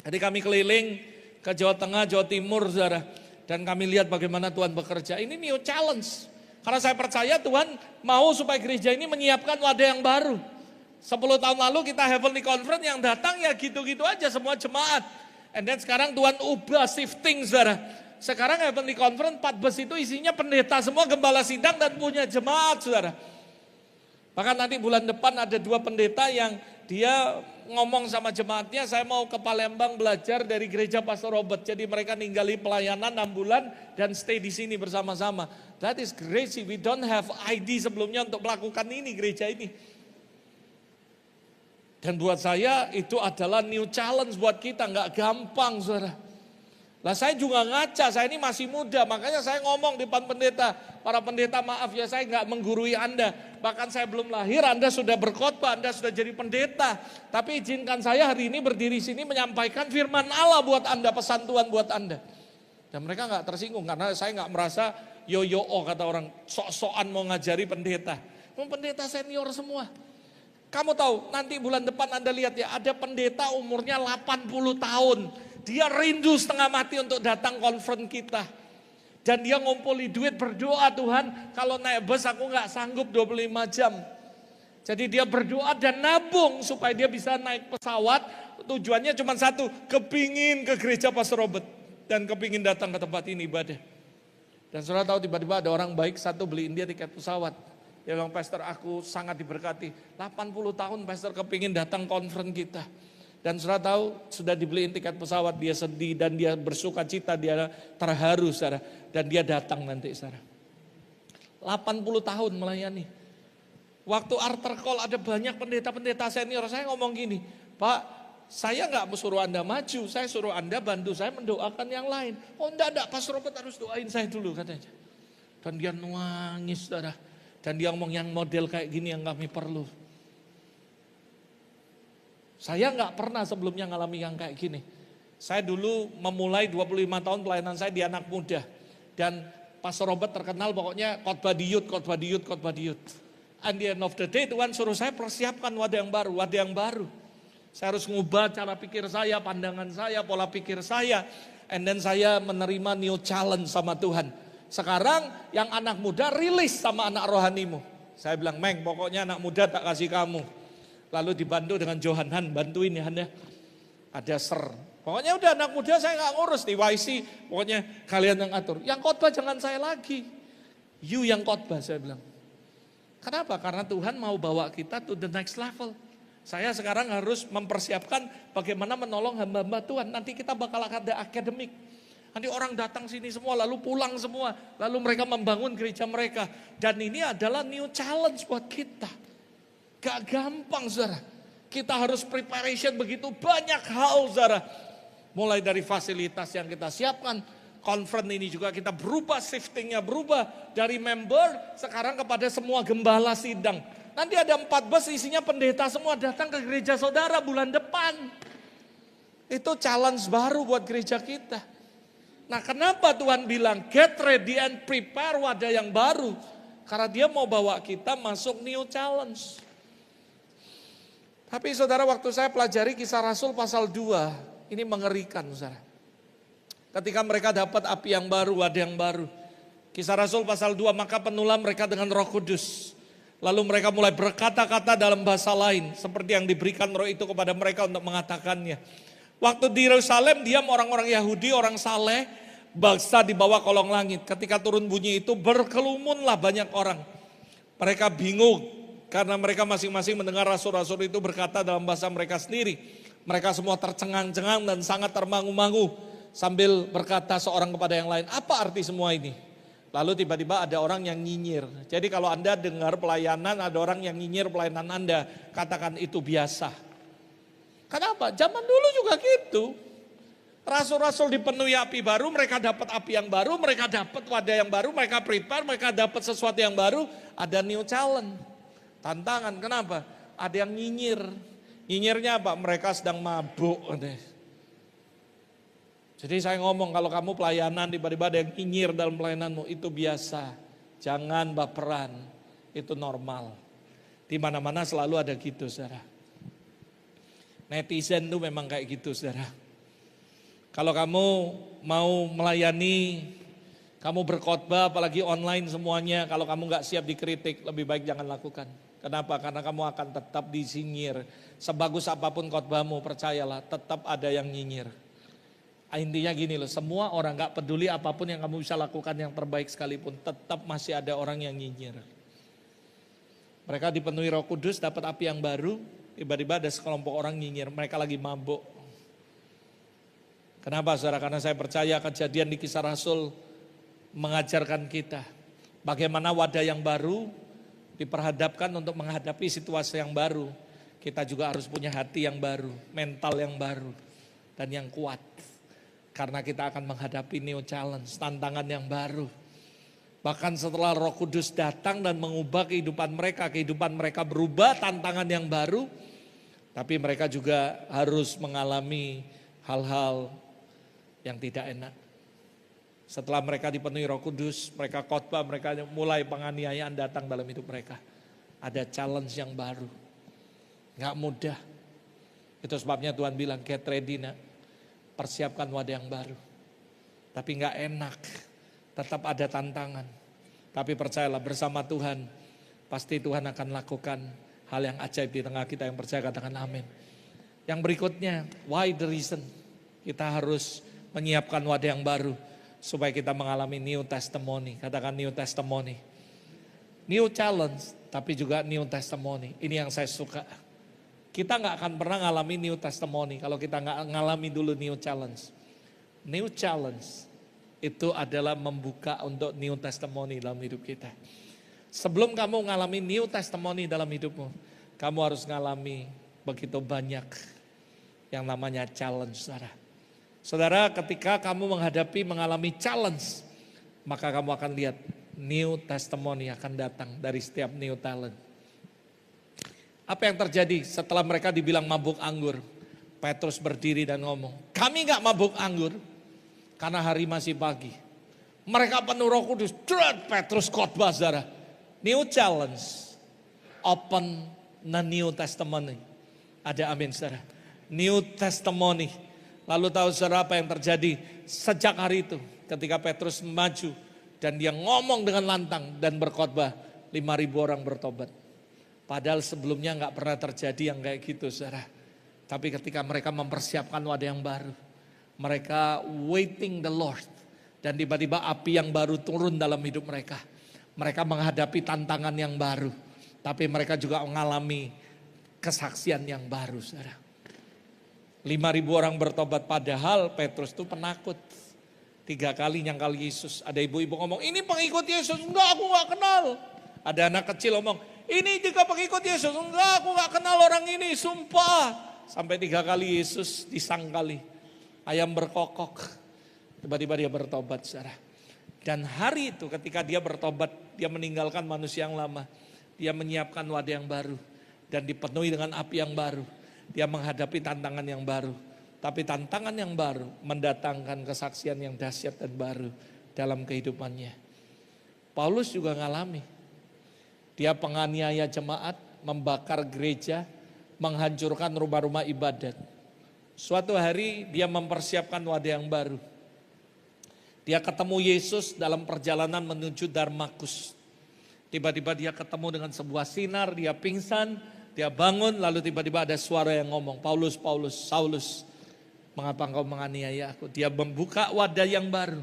Jadi kami keliling ke Jawa Tengah, Jawa Timur, saudara. Dan kami lihat bagaimana Tuhan bekerja. Ini new challenge. Karena saya percaya Tuhan mau supaya gereja ini menyiapkan wadah yang baru. 10 tahun lalu kita Heavenly Conference yang datang ya gitu-gitu aja semua jemaat. And then sekarang Tuhan ubah shifting, saudara. Sekarang Heavenly Conference 4 bus itu isinya pendeta semua, gembala sidang dan punya jemaat, saudara. Bahkan nanti bulan depan ada 2 pendeta yang dia ngomong sama jemaatnya, saya mau ke Palembang belajar dari gereja Pastor Robert. Jadi mereka ninggali pelayanan 6 bulan dan stay di sini bersama-sama. That is crazy, we don't have ID sebelumnya untuk melakukan ini gereja ini. Dan buat saya itu adalah new challenge buat kita, nggak gampang saudara. Lah saya juga ngaca, saya ini masih muda, makanya saya ngomong di depan pendeta, para pendeta maaf ya saya nggak menggurui Anda, bahkan saya belum lahir Anda sudah berkhotbah, Anda sudah jadi pendeta, tapi izinkan saya hari ini berdiri sini menyampaikan firman Allah buat Anda, pesan Tuhan buat Anda. Dan mereka nggak tersinggung karena saya nggak merasa yo-yo kata orang, sok-sokan mau ngajari pendeta, pendeta senior semua. Kamu tahu nanti bulan depan Anda lihat ya ada pendeta umurnya 80 tahun. Dia rindu setengah mati untuk datang conference kita. Dan dia ngumpuli duit, berdoa, Tuhan kalau naik bus aku gak sanggup 25 jam. Jadi dia berdoa dan nabung supaya dia bisa naik pesawat. Tujuannya cuma satu, kepingin ke gereja Pastor Robert. Dan kepingin datang ke tempat ini ibadah. Dan saudara tahu tiba-tiba ada orang baik satu beliin dia tiket pesawat. Dia bilang, Pastor aku sangat diberkati. 80 tahun Pastor kepingin datang conference kita. Dan saudara tahu sudah dibeliin tiket pesawat, dia sedih dan dia bersuka cita, dia terharu saudara. Dan dia datang nanti saudara. 80 tahun melayani. Waktu altar call ada banyak pendeta-pendeta senior, saya ngomong gini, Pak saya gak suruh Anda maju, saya suruh Anda bantu saya mendoakan yang lain. Oh enggak, Pastor Robert harus doain saya dulu katanya. Dan dia nangis saudara. Dan dia ngomong yang model kayak gini yang kami perlu. Saya nggak pernah sebelumnya ngalami yang kayak gini. Saya dulu memulai 25 tahun pelayanan saya di anak muda. Dan Pastor Robert terkenal pokoknya khotbah di youth. And the end of the day Tuhan suruh saya persiapkan wadah yang baru. Saya harus ngubah cara pikir saya, pandangan saya, pola pikir saya. And then saya menerima new challenge sama Tuhan. Sekarang yang anak muda rilis sama anak rohanimu. Saya bilang, Meng pokoknya anak muda tak kasih kamu. Lalu dibantu dengan Johan Han, bantuin ya Han ya. Ada Pokoknya udah anak muda saya gak ngurus di YC. Pokoknya kalian yang atur. Yang khotbah jangan saya lagi. You yang khotbah saya bilang. Kenapa? Karena Tuhan mau bawa kita to the next level. Saya sekarang harus mempersiapkan bagaimana menolong hamba-hamba Tuhan. Nanti kita bakal ada akademik. Nanti orang datang sini semua lalu pulang semua. Lalu mereka membangun gereja mereka. Dan ini adalah new challenge buat kita. Gak gampang saudara. Kita harus preparation begitu banyak hal saudara. Mulai dari fasilitas yang kita siapkan. Conference ini juga kita berubah, shiftingnya berubah. Dari member sekarang kepada semua gembala sidang. Nanti ada 4 bus isinya pendeta semua datang ke gereja saudara bulan depan. Itu challenge baru buat gereja kita. Nah kenapa Tuhan bilang get ready and prepare wadah yang baru. Karena dia mau bawa kita masuk new challenge. Tapi saudara waktu saya pelajari Kisah Rasul pasal 2, ini mengerikan saudara. Ketika mereka dapat api yang baru, wadah yang baru. Kisah Rasul pasal 2, maka penuhlah mereka dengan Roh Kudus. Lalu mereka mulai berkata-kata dalam bahasa lain. Seperti yang diberikan roh itu kepada mereka untuk mengatakannya. Waktu di Yerusalem diam orang-orang Yahudi, orang saleh. Bangsa di bawah kolong langit. Ketika turun bunyi itu berkerumunlah banyak orang. Mereka bingung. Karena mereka masing-masing mendengar rasul-rasul itu berkata dalam bahasa mereka sendiri. Mereka semua tercengang-cengang dan sangat termangu-mangu. Sambil berkata seorang kepada yang lain, apa arti semua ini? Lalu tiba-tiba ada orang yang nyinyir. Jadi kalau Anda dengar pelayanan, ada orang yang nyinyir pelayanan Anda. Katakan itu biasa. Kenapa? Zaman dulu juga gitu. Rasul-rasul dipenuhi api baru, mereka dapat api yang baru, mereka dapat wadah yang baru, mereka prepare, mereka dapat sesuatu yang baru. Ada new challenge. Tantangan, kenapa? Ada yang nyinyir. Nyinyirnya apa? Mereka sedang mabuk. Jadi saya ngomong kalau kamu pelayanan tiba-tiba ada yang nyinyir dalam pelayananmu itu biasa. Jangan baperan. Itu normal. Di mana-mana selalu ada gitu saudara. Netizen tuh memang kayak gitu saudara. Kalau kamu mau melayani, kamu berkhotbah apalagi online semuanya. Kalau kamu gak siap dikritik lebih baik jangan lakukan. Kenapa? Karena kamu akan tetap disinyir. Sebagus apapun khotbahmu percayalah tetap ada yang nyinyir. Intinya gini loh, semua orang gak peduli apapun yang kamu bisa lakukan yang terbaik sekalipun, tetap masih ada orang yang nyinyir. Mereka dipenuhi Roh Kudus, dapat api yang baru, tiba-tiba ada sekelompok orang nyinyir, mereka lagi mabuk. Kenapa saudara? Karena saya percaya kejadian di Kisah Rasul mengajarkan kita bagaimana wadah yang baru diperhadapkan untuk menghadapi situasi yang baru. Kita juga harus punya hati yang baru, mental yang baru, dan yang kuat. Karena kita akan menghadapi new challenge, tantangan yang baru. Bahkan setelah Roh Kudus datang dan mengubah kehidupan mereka berubah, tantangan yang baru. Tapi mereka juga harus mengalami hal-hal yang tidak enak. Setelah mereka dipenuhi Roh Kudus, mereka khotbah, mereka mulai penganiayaan datang dalam hidup mereka. Ada challenge yang baru. Gak mudah. Itu sebabnya Tuhan bilang, get ready nak. Persiapkan wadah yang baru. Tapi gak enak. Tetap ada tantangan. Tapi percayalah bersama Tuhan, pasti Tuhan akan lakukan hal yang ajaib di tengah kita. Yang percaya katakan amin. Yang berikutnya, why the reason? Kita harus menyiapkan wadah yang baru supaya kita mengalami new testimony. Katakan new testimony. New challenge, tapi juga new testimony. Ini yang saya suka. Kita nggak akan pernah ngalami new testimony kalau kita nggak ngalami dulu new challenge. New challenge itu adalah membuka untuk new testimony dalam hidup kita. Sebelum kamu ngalami new testimony dalam hidupmu, kamu harus ngalami begitu banyak yang namanya challenge, saudara. Saudara, ketika kamu mengalami challenge, maka kamu akan lihat new testimony akan datang dari setiap new talent. Apa yang terjadi setelah mereka dibilang mabuk anggur? Petrus berdiri dan ngomong, kami gak mabuk anggur karena hari masih pagi. Mereka penuh Roh Kudus, Petrus khotbah, saudara. New challenge, open the new testimony. Ada amin, saudara. New testimony. Lalu tahu saudara apa yang terjadi sejak hari itu ketika Petrus maju dan dia ngomong dengan lantang dan berkhotbah, 5.000 orang bertobat. Padahal sebelumnya nggak pernah terjadi yang kayak gitu, saudara. Tapi ketika mereka mempersiapkan wadah yang baru, mereka waiting the Lord, dan tiba-tiba api yang baru turun dalam hidup mereka. Mereka menghadapi tantangan yang baru, tapi mereka juga mengalami kesaksian yang baru, saudara. 5.000 orang bertobat, padahal Petrus itu penakut. 3 kali nyangkal Yesus. Ada ibu-ibu ngomong, ini pengikut Yesus. Enggak, aku gak kenal. Ada anak kecil ngomong, ini juga pengikut Yesus. Enggak, aku gak kenal orang ini, sumpah. Sampai 3 kali Yesus disangkali. Ayam berkokok. Tiba-tiba dia bertobat, saudara. Dan hari itu ketika dia bertobat, dia meninggalkan manusia yang lama. Dia menyiapkan wadah yang baru. Dan dipenuhi dengan api yang baru. Dia menghadapi tantangan yang baru. Tapi tantangan yang baru mendatangkan kesaksian yang dahsyat dan baru dalam kehidupannya. Paulus juga ngalami. Dia penganiaya jemaat, membakar gereja, menghancurkan rumah-rumah ibadat. Suatu hari dia mempersiapkan wadah yang baru. Dia ketemu Yesus dalam perjalanan menuju Darmakus. Tiba-tiba dia ketemu dengan sebuah sinar, dia pingsan. Dia bangun, lalu tiba-tiba ada suara yang ngomong, Paulus, Paulus, Saulus, mengapa engkau menganiaya aku? Dia membuka wadah yang baru.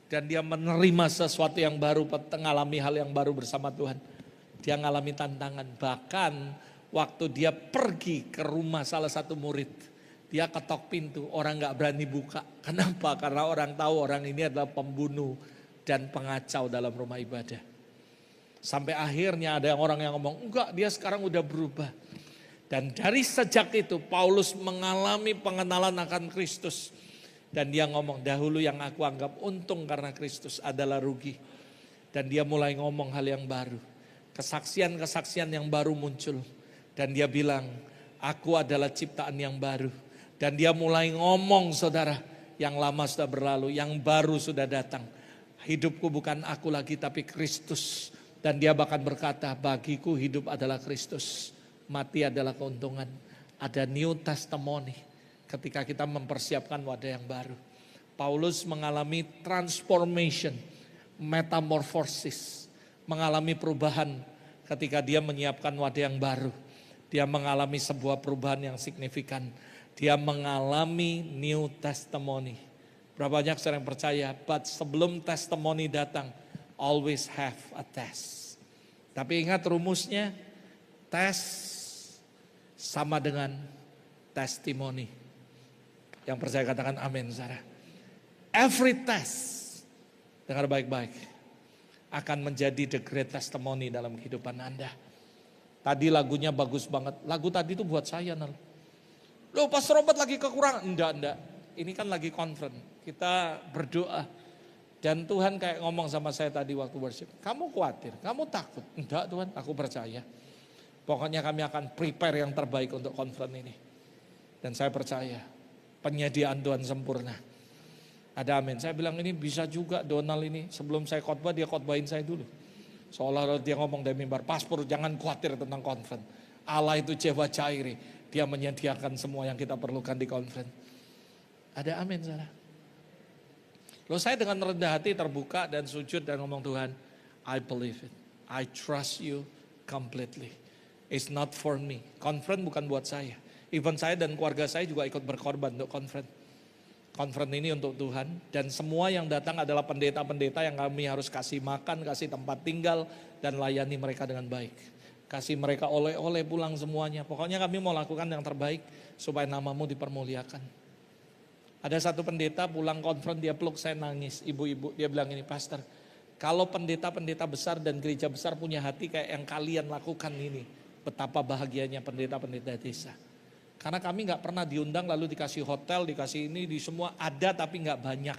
Dan dia menerima sesuatu yang baru, mengalami hal yang baru bersama Tuhan. Dia mengalami tantangan. Bahkan waktu dia pergi ke rumah salah satu murid, dia ketok pintu, orang gak berani buka. Kenapa? Karena orang tahu orang ini adalah pembunuh dan pengacau dalam rumah ibadah. Sampai akhirnya ada orang yang ngomong, enggak, dia sekarang udah berubah. Dan dari sejak itu Paulus mengalami pengenalan akan Kristus. Dan dia ngomong, dahulu yang aku anggap untung karena Kristus adalah rugi. Dan dia mulai ngomong hal yang baru. Kesaksian-kesaksian yang baru muncul. Dan dia bilang, aku adalah ciptaan yang baru. Dan dia mulai ngomong, saudara, yang lama sudah berlalu, yang baru sudah datang. Hidupku bukan aku lagi tapi Kristus. Dan dia bahkan berkata, bagiku hidup adalah Kristus, mati adalah keuntungan. Ada new testimony ketika kita mempersiapkan wadah yang baru. Paulus mengalami transformation, metamorfosis, mengalami perubahan ketika dia menyiapkan wadah yang baru. Dia mengalami sebuah perubahan yang signifikan. Dia mengalami new testimony. Berapa banyak saya yang percaya, but sebelum testimony datang, always have a test. Tapi ingat rumusnya, tes sama dengan testimoni. Yang percaya katakan amin, saudara. Every test, dengar baik-baik, akan menjadi the great testimony dalam kehidupan Anda. Tadi lagunya bagus banget. Lagu tadi itu buat saya, Nal. Loh, Pastor Robert lagi kekurangan. Enggak. Ini kan lagi conference. Kita berdoa. Dan Tuhan kayak ngomong sama saya tadi waktu worship. Kamu khawatir, kamu takut. Enggak Tuhan, aku percaya. Pokoknya kami akan prepare yang terbaik untuk conference ini. Dan saya percaya, penyediaan Tuhan sempurna. Ada amin. Saya bilang ini bisa juga Donald ini. Sebelum saya khotbah, dia khotbahin saya dulu. Seolah-olah dia ngomong dari mimbar, Pastor jangan khawatir tentang conference. Allah itu Jehovah Jireh. Dia menyediakan semua yang kita perlukan di conference. Ada amin, saudara. Lalu saya dengan rendah hati terbuka dan sujud dan ngomong, Tuhan, I believe it. I trust you completely. It's not for me. Conference bukan buat saya. Even saya dan keluarga saya juga ikut berkorban untuk conference. Conference ini untuk Tuhan. Dan semua yang datang adalah pendeta-pendeta yang kami harus kasih makan, kasih tempat tinggal, dan layani mereka dengan baik. Kasih mereka oleh-oleh pulang semuanya. Pokoknya kami mau lakukan yang terbaik supaya namamu dipermuliakan. Ada satu pendeta pulang konfront, dia peluk saya nangis. Ibu-ibu, dia bilang ini, Pastor, kalau pendeta-pendeta besar dan gereja besar punya hati kayak yang kalian lakukan ini, betapa bahagianya pendeta-pendeta desa. Karena kami gak pernah diundang lalu dikasih hotel, dikasih ini, di semua ada tapi gak banyak.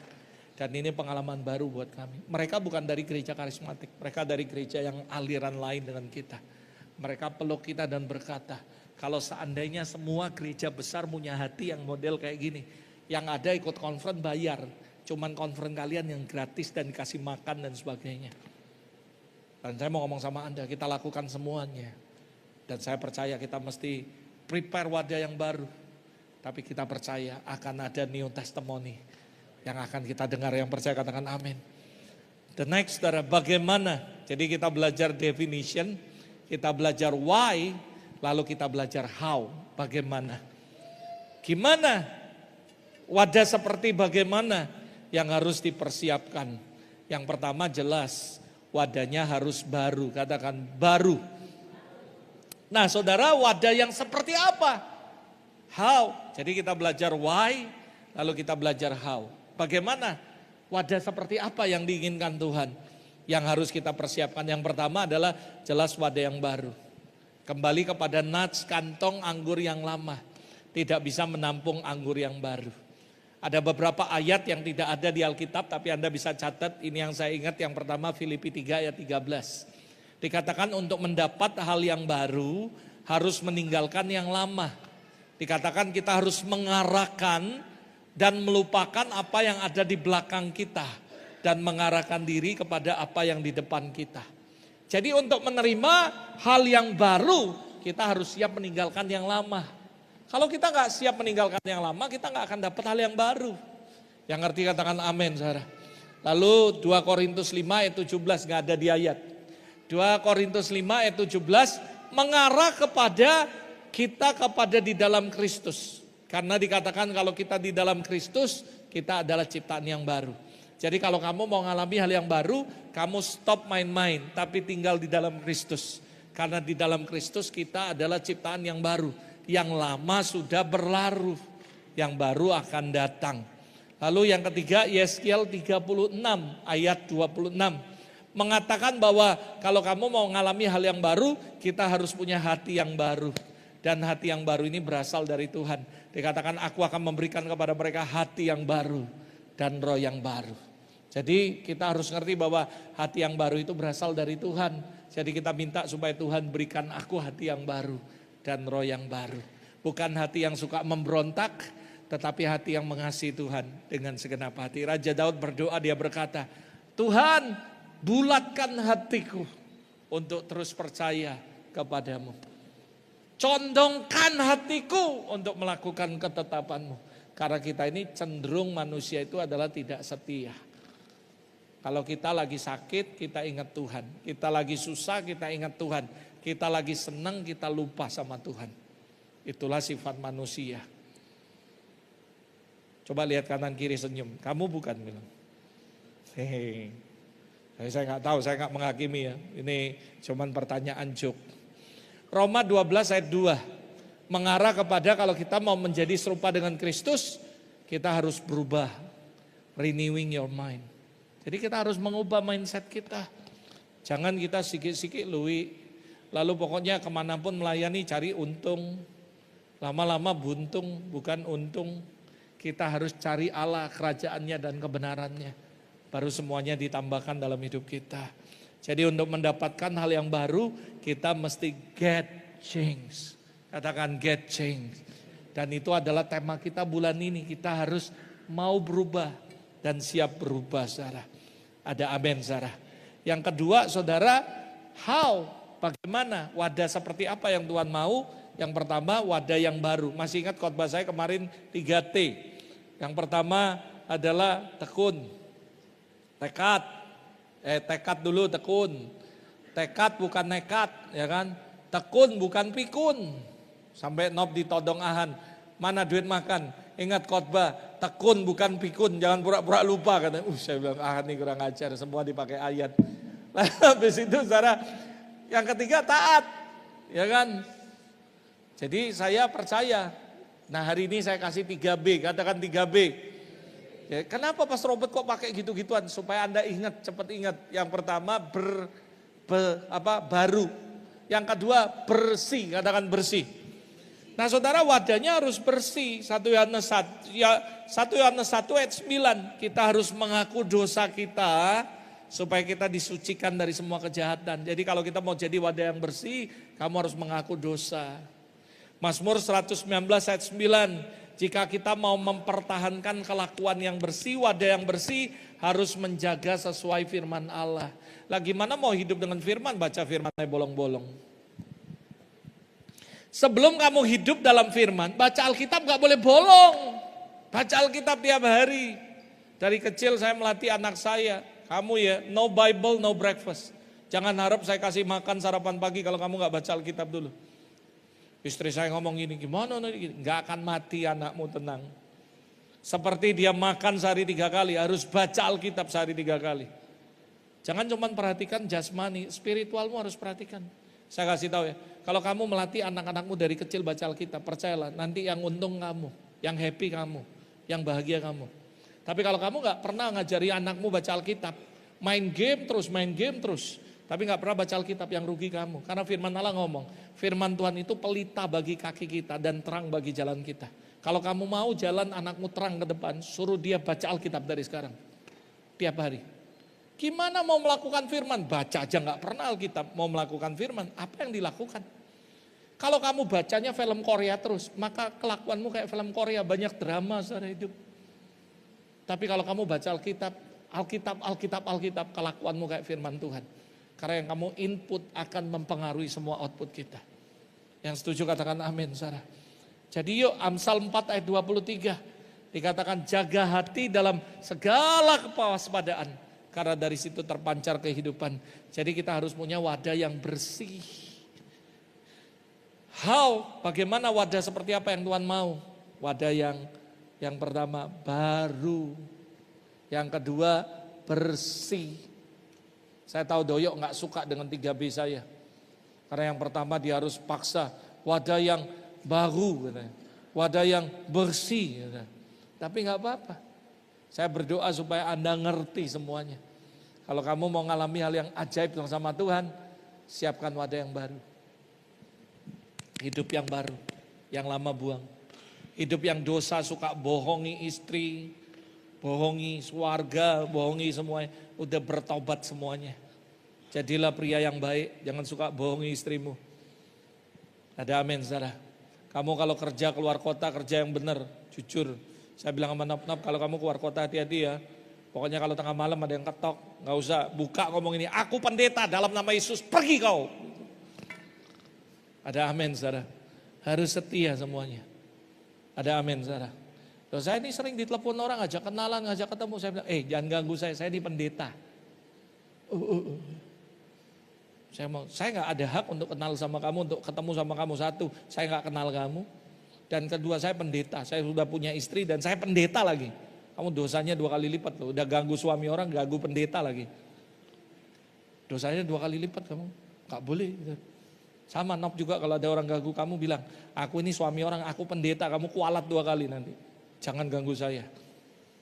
Dan ini pengalaman baru buat kami. Mereka bukan dari gereja karismatik, mereka dari gereja yang aliran lain dengan kita. Mereka peluk kita dan berkata, kalau seandainya semua gereja besar punya hati yang model kayak gini, yang ada ikut konferen bayar, cuman konferen kalian yang gratis dan dikasih makan dan sebagainya. Dan saya mau ngomong sama Anda, kita lakukan semuanya. Dan saya percaya kita mesti prepare wadah yang baru. Tapi kita percaya akan ada new testimony yang akan kita dengar. Yang percaya katakan amin. The next, saudara, bagaimana? Jadi kita belajar definition, kita belajar why, lalu kita belajar how, bagaimana. Gimana? Wadah seperti bagaimana yang harus dipersiapkan? Yang pertama jelas, wadahnya harus baru, katakan baru. Nah saudara, wadah yang seperti apa? How? Jadi kita belajar why, lalu kita belajar how. Bagaimana? Wadah seperti apa yang diinginkan Tuhan? Yang harus kita persiapkan. Yang pertama adalah jelas wadah yang baru. Kembali kepada nats, kantong anggur yang lama tidak bisa menampung anggur yang baru. Ada beberapa ayat yang tidak ada di Alkitab, tapi Anda bisa catat. Ini yang saya ingat, yang pertama Filipi 3 ayat 13. Dikatakan untuk mendapat hal yang baru harus meninggalkan yang lama. Dikatakan kita harus mengarahkan dan melupakan apa yang ada di belakang kita. Dan mengarahkan diri kepada apa yang di depan kita. Jadi untuk menerima hal yang baru, kita harus siap meninggalkan yang lama. Kalau kita gak siap meninggalkan yang lama, kita gak akan dapat hal yang baru. Yang ngerti katakan amin, saudara. Lalu 2 Korintus 5 ayat 17, gak ada di ayat. 2 Korintus 5 ayat 17 mengarah kepada kita kepada di dalam Kristus. Karena dikatakan kalau kita di dalam Kristus, kita adalah ciptaan yang baru. Jadi kalau kamu mau mengalami hal yang baru, kamu stop main-main, tapi tinggal di dalam Kristus. Karena di dalam Kristus kita adalah ciptaan yang baru. Yang lama sudah berlalu, yang baru akan datang. Lalu yang ketiga, Yeskiel 36 ayat 26 mengatakan bahwa kalau kamu mau mengalami hal yang baru, kita harus punya hati yang baru. Dan hati yang baru ini berasal dari Tuhan. Dikatakan aku akan memberikan kepada mereka hati yang baru dan roh yang baru. Jadi kita harus ngerti bahwa hati yang baru itu berasal dari Tuhan. Jadi kita minta supaya Tuhan berikan aku hati yang baru dan roh yang baru. Bukan hati yang suka memberontak, tetapi hati yang mengasihi Tuhan dengan segenap hati. Raja Daud berdoa, dia berkata, Tuhan bulatkan hatiku untuk terus percaya kepadamu. Condongkan hatiku untuk melakukan ketetapanmu. Karena kita ini cenderung manusia itu adalah tidak setia. Kalau kita lagi sakit, kita ingat Tuhan. Kita lagi susah, kita ingat Tuhan. Kita lagi senang, kita lupa sama Tuhan. Itulah sifat manusia. Coba lihat kanan kiri senyum. Kamu bukan bilang. Hehehe. Saya nggak tahu, saya nggak menghakimi ya. Ini cuman pertanyaan joke. Roma 12 ayat 2 mengarah kepada kalau kita mau menjadi serupa dengan Kristus, kita harus berubah. Renewing your mind. Jadi kita harus mengubah mindset kita. Jangan kita sikit-sikit lui. Lalu pokoknya kemanapun melayani cari untung. Lama-lama buntung bukan untung. Kita harus cari Allah, kerajaannya dan kebenarannya. Baru semuanya ditambahkan dalam hidup kita. Jadi untuk mendapatkan hal yang baru, kita mesti get change. Katakan get change. Dan itu adalah tema kita bulan ini. Kita harus mau berubah dan siap berubah, saudara. Ada amin, saudara. Yang kedua, saudara, how? Bagaimana? Wadah seperti apa yang Tuhan mau? Yang pertama, wadah yang baru. Masih ingat khotbah saya kemarin 3T. Yang pertama adalah tekun. Tekad. Tekad dulu, tekun. Tekad bukan nekat, ya kan? Tekun bukan pikun. Sampai Nob ditodong Ahan. Mana duit makan? Ingat khotbah, tekun bukan pikun, jangan pura-pura lupa. Kata, saya bilang, Ahan nih kurang ajar, semua dipakai ayat. Lalu habis itu saudara, yang ketiga taat, ya kan? Jadi saya percaya. Nah hari ini saya kasih 3B, katakan 3B. Ya, kenapa Pas Robert kok pakai gitu-gituan? Supaya Anda ingat, cepat ingat. Yang pertama baru. Yang kedua bersih, katakan bersih. Nah saudara, wadahnya harus bersih. 1 Yohanes 1 ayat 9. Kita harus mengaku dosa kita supaya kita disucikan dari semua kejahatan. Jadi kalau kita mau jadi wadah yang bersih, kamu harus mengaku dosa. Mazmur 119 ayat 9. Jika kita mau mempertahankan kelakuan yang bersih, wadah yang bersih, harus menjaga sesuai firman Allah. Lah gimana mau hidup dengan firman, baca firmannya bolong-bolong. Sebelum kamu hidup dalam firman, baca Alkitab gak boleh bolong. Baca Alkitab tiap hari. Dari kecil saya melatih anak saya, kamu ya, no Bible, no breakfast. Jangan harap saya kasih makan sarapan pagi kalau kamu gak baca Alkitab dulu. Istri saya ngomong gini, gimana nih? Gak akan mati anakmu, tenang. Seperti dia makan sehari 3 kali, harus baca Alkitab sehari 3 kali. Jangan cuma perhatikan jasmani, spiritualmu harus perhatikan. Saya kasih tahu ya, kalau kamu melatih anak-anakmu dari kecil baca Alkitab, percayalah nanti yang untung kamu, yang happy kamu, yang bahagia kamu. Tapi kalau kamu gak pernah ngajari anakmu baca Alkitab, main game terus, tapi gak pernah baca Alkitab, yang rugi kamu. Karena firman Allah ngomong, firman Tuhan itu pelita bagi kaki kita dan terang bagi jalan kita. Kalau kamu mau jalan anakmu terang ke depan, suruh dia baca Alkitab dari sekarang, tiap hari. Gimana mau melakukan firman? Baca aja gak pernah Alkitab, mau melakukan firman, apa yang dilakukan? Kalau kamu bacanya film Korea terus, maka kelakuanmu kayak film Korea, banyak drama secara hidup. Tapi kalau kamu baca Alkitab, kelakuanmu kayak firman Tuhan. Karena yang kamu input akan mempengaruhi semua output kita. Yang setuju katakan amin, saudara. Jadi yuk, Amsal 4 ayat 23, dikatakan jaga hati dalam segala kewaspadaan. Karena dari situ terpancar kehidupan. Jadi kita harus punya wadah yang bersih. Bagaimana wadah seperti apa yang Tuhan mau? Wadah yang pertama baru. Yang kedua bersih. Saya tahu Doyok gak suka dengan 3B saya. Karena yang pertama dia harus paksa. Wadah yang baru. Wadah yang bersih. Tapi gak apa-apa. Saya berdoa supaya Anda ngerti semuanya. Kalau kamu mau ngalami hal yang ajaib sama Tuhan, siapkan wadah yang baru. Hidup yang baru, yang lama buang. Hidup yang dosa, suka bohongi istri, bohongi keluarga, bohongi semuanya. Udah bertobat semuanya. Jadilah pria yang baik, jangan suka bohongi istrimu. Ada amin, saudara. Kamu kalau kerja keluar kota, kerja yang benar, jujur. Saya bilang sama Nop, kalau kamu keluar kota hati-hati ya. Pokoknya kalau tengah malam ada yang ketok, gak usah buka ngomong ini, aku pendeta dalam nama Yesus, pergi kau. Ada amin, saudara. Harus setia semuanya. Ada amin, saudara. Loh, saya ini sering ditelepon orang, ngajak kenalan, ngajak ketemu. Saya bilang, jangan ganggu saya ini pendeta. Saya gak ada hak untuk kenal sama kamu, untuk ketemu sama kamu. Satu, saya gak kenal kamu. Dan kedua, saya pendeta, saya sudah punya istri dan saya pendeta lagi. Kamu dosanya 2 kali lipat loh, udah ganggu suami orang, ganggu pendeta lagi. Dosanya 2 kali lipat kamu, gak boleh. Sama Nop juga kalau ada orang ganggu kamu bilang, aku ini suami orang, aku pendeta, kamu kualat 2 kali nanti. Jangan ganggu saya.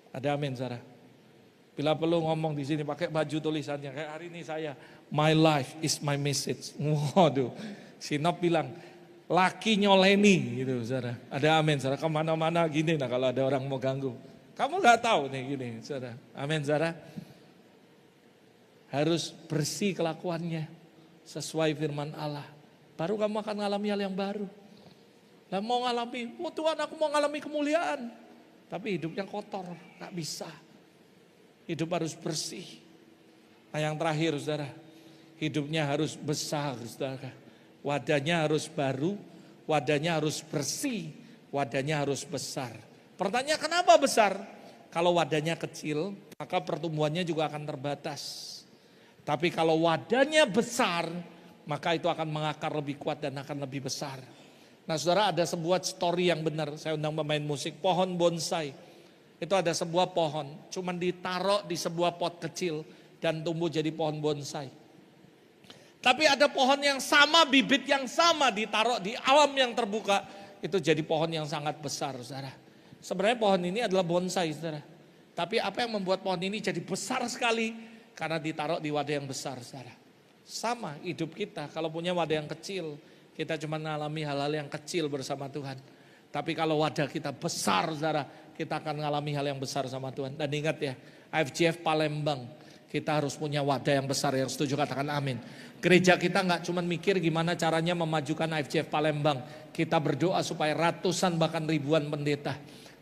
Ada amin, Sarah. Bila perlu ngomong di sini pakai baju tulisannya, kayak hari ini saya, my life is my message. Waduh, si Nop bilang, laki nyoleni gitu, saudara. Ada amin, saudara. Kemana-mana gini, nah kalau ada orang mau ganggu. Kamu gak tahu nih gini, saudara. Amin, saudara. Harus bersih kelakuannya sesuai firman Allah. Baru kamu akan mengalami hal yang baru. Lah mau ngalami, Tuhan aku mau ngalami kemuliaan. Tapi hidupnya kotor, gak bisa. Hidup harus bersih. Nah yang terakhir, saudara. Hidupnya harus besar, saudara. Wadahnya harus baru, wadahnya harus bersih, wadahnya harus besar. Pertanyaan kenapa besar? Kalau wadahnya kecil, maka pertumbuhannya juga akan terbatas. Tapi kalau wadahnya besar, maka itu akan mengakar lebih kuat dan akan lebih besar. Nah saudara, ada sebuah story yang benar. Saya undang pemain musik, pohon bonsai. Itu ada sebuah pohon, cuman ditaruh di sebuah pot kecil dan tumbuh jadi pohon bonsai. Tapi ada pohon yang sama, bibit yang sama ditaruh di alam yang terbuka, itu jadi pohon yang sangat besar, saudara. Sebenarnya pohon ini adalah bonsai, saudara. Tapi apa yang membuat pohon ini jadi besar sekali? Karena ditaruh di wadah yang besar, saudara. Sama hidup kita, kalau punya wadah yang kecil, kita cuma mengalami hal-hal yang kecil bersama Tuhan. Tapi kalau wadah kita besar, saudara, kita akan mengalami hal yang besar sama Tuhan. Dan ingat ya, IFGF Palembang, kita harus punya wadah yang besar. Yang setuju katakan amin. Gereja kita nggak cuma mikir gimana caranya memajukan IFGF Palembang. Kita berdoa supaya ratusan bahkan ribuan pendeta.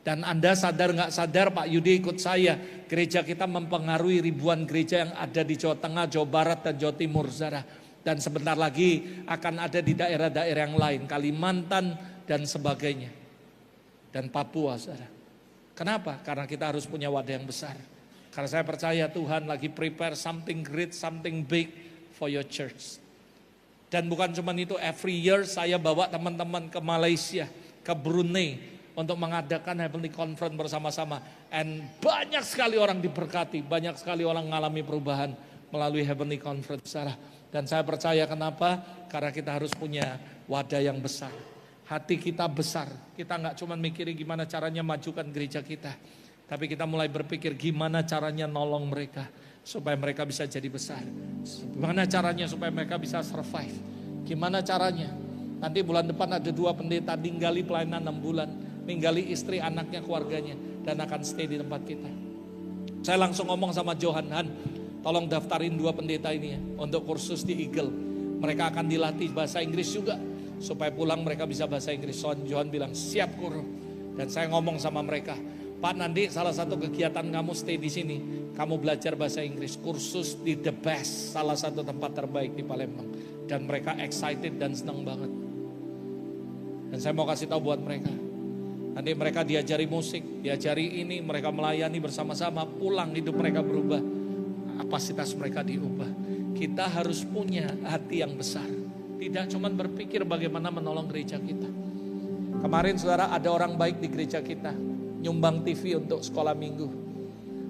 Dan Anda sadar nggak sadar, Pak Yudi ikut saya, gereja kita mempengaruhi ribuan gereja yang ada di Jawa Tengah, Jawa Barat, dan Jawa Timur, saudara. Dan sebentar lagi akan ada di daerah-daerah yang lain, Kalimantan dan sebagainya. Dan Papua, saudara. Kenapa? Karena kita harus punya wadah yang besar. Karena saya percaya Tuhan lagi prepare something great, something big for your church. Dan bukan cuma itu, every year saya bawa teman-teman ke Malaysia, ke Brunei, untuk mengadakan Heavenly Conference bersama-sama. And banyak sekali orang diberkati, banyak sekali orang mengalami perubahan melalui Heavenly Conference. Dan saya percaya kenapa? Karena kita harus punya wadah yang besar. Hati kita besar, kita nggak cuma mikirin gimana caranya majukan gereja kita. Tapi kita mulai berpikir gimana caranya nolong mereka, supaya mereka bisa jadi besar. Gimana caranya supaya mereka bisa survive. Gimana caranya? Nanti bulan depan ada 2 pendeta ninggali pelayanan 6 bulan. Ninggali istri, anaknya, keluarganya, dan akan stay di tempat kita. Saya langsung ngomong sama Johan, Han, tolong daftarin 2 pendeta ini ya, untuk kursus di Eagle. Mereka akan dilatih bahasa Inggris juga, supaya pulang mereka bisa bahasa Inggris. Johan bilang, siap guru. Dan saya ngomong sama mereka, Pak, nanti salah satu kegiatan kamu stay di sini, kamu belajar bahasa Inggris, kursus di The Best, salah satu tempat terbaik di Palembang. Dan mereka excited dan senang banget. Dan saya mau kasih tahu buat mereka, nanti mereka diajari musik, diajari ini, mereka melayani bersama-sama, pulang hidup mereka berubah, kapasitas mereka diubah. Kita harus punya hati yang besar, tidak cuma berpikir bagaimana menolong gereja kita. Kemarin saudara, ada orang baik di gereja kita, nyumbang TV untuk sekolah minggu.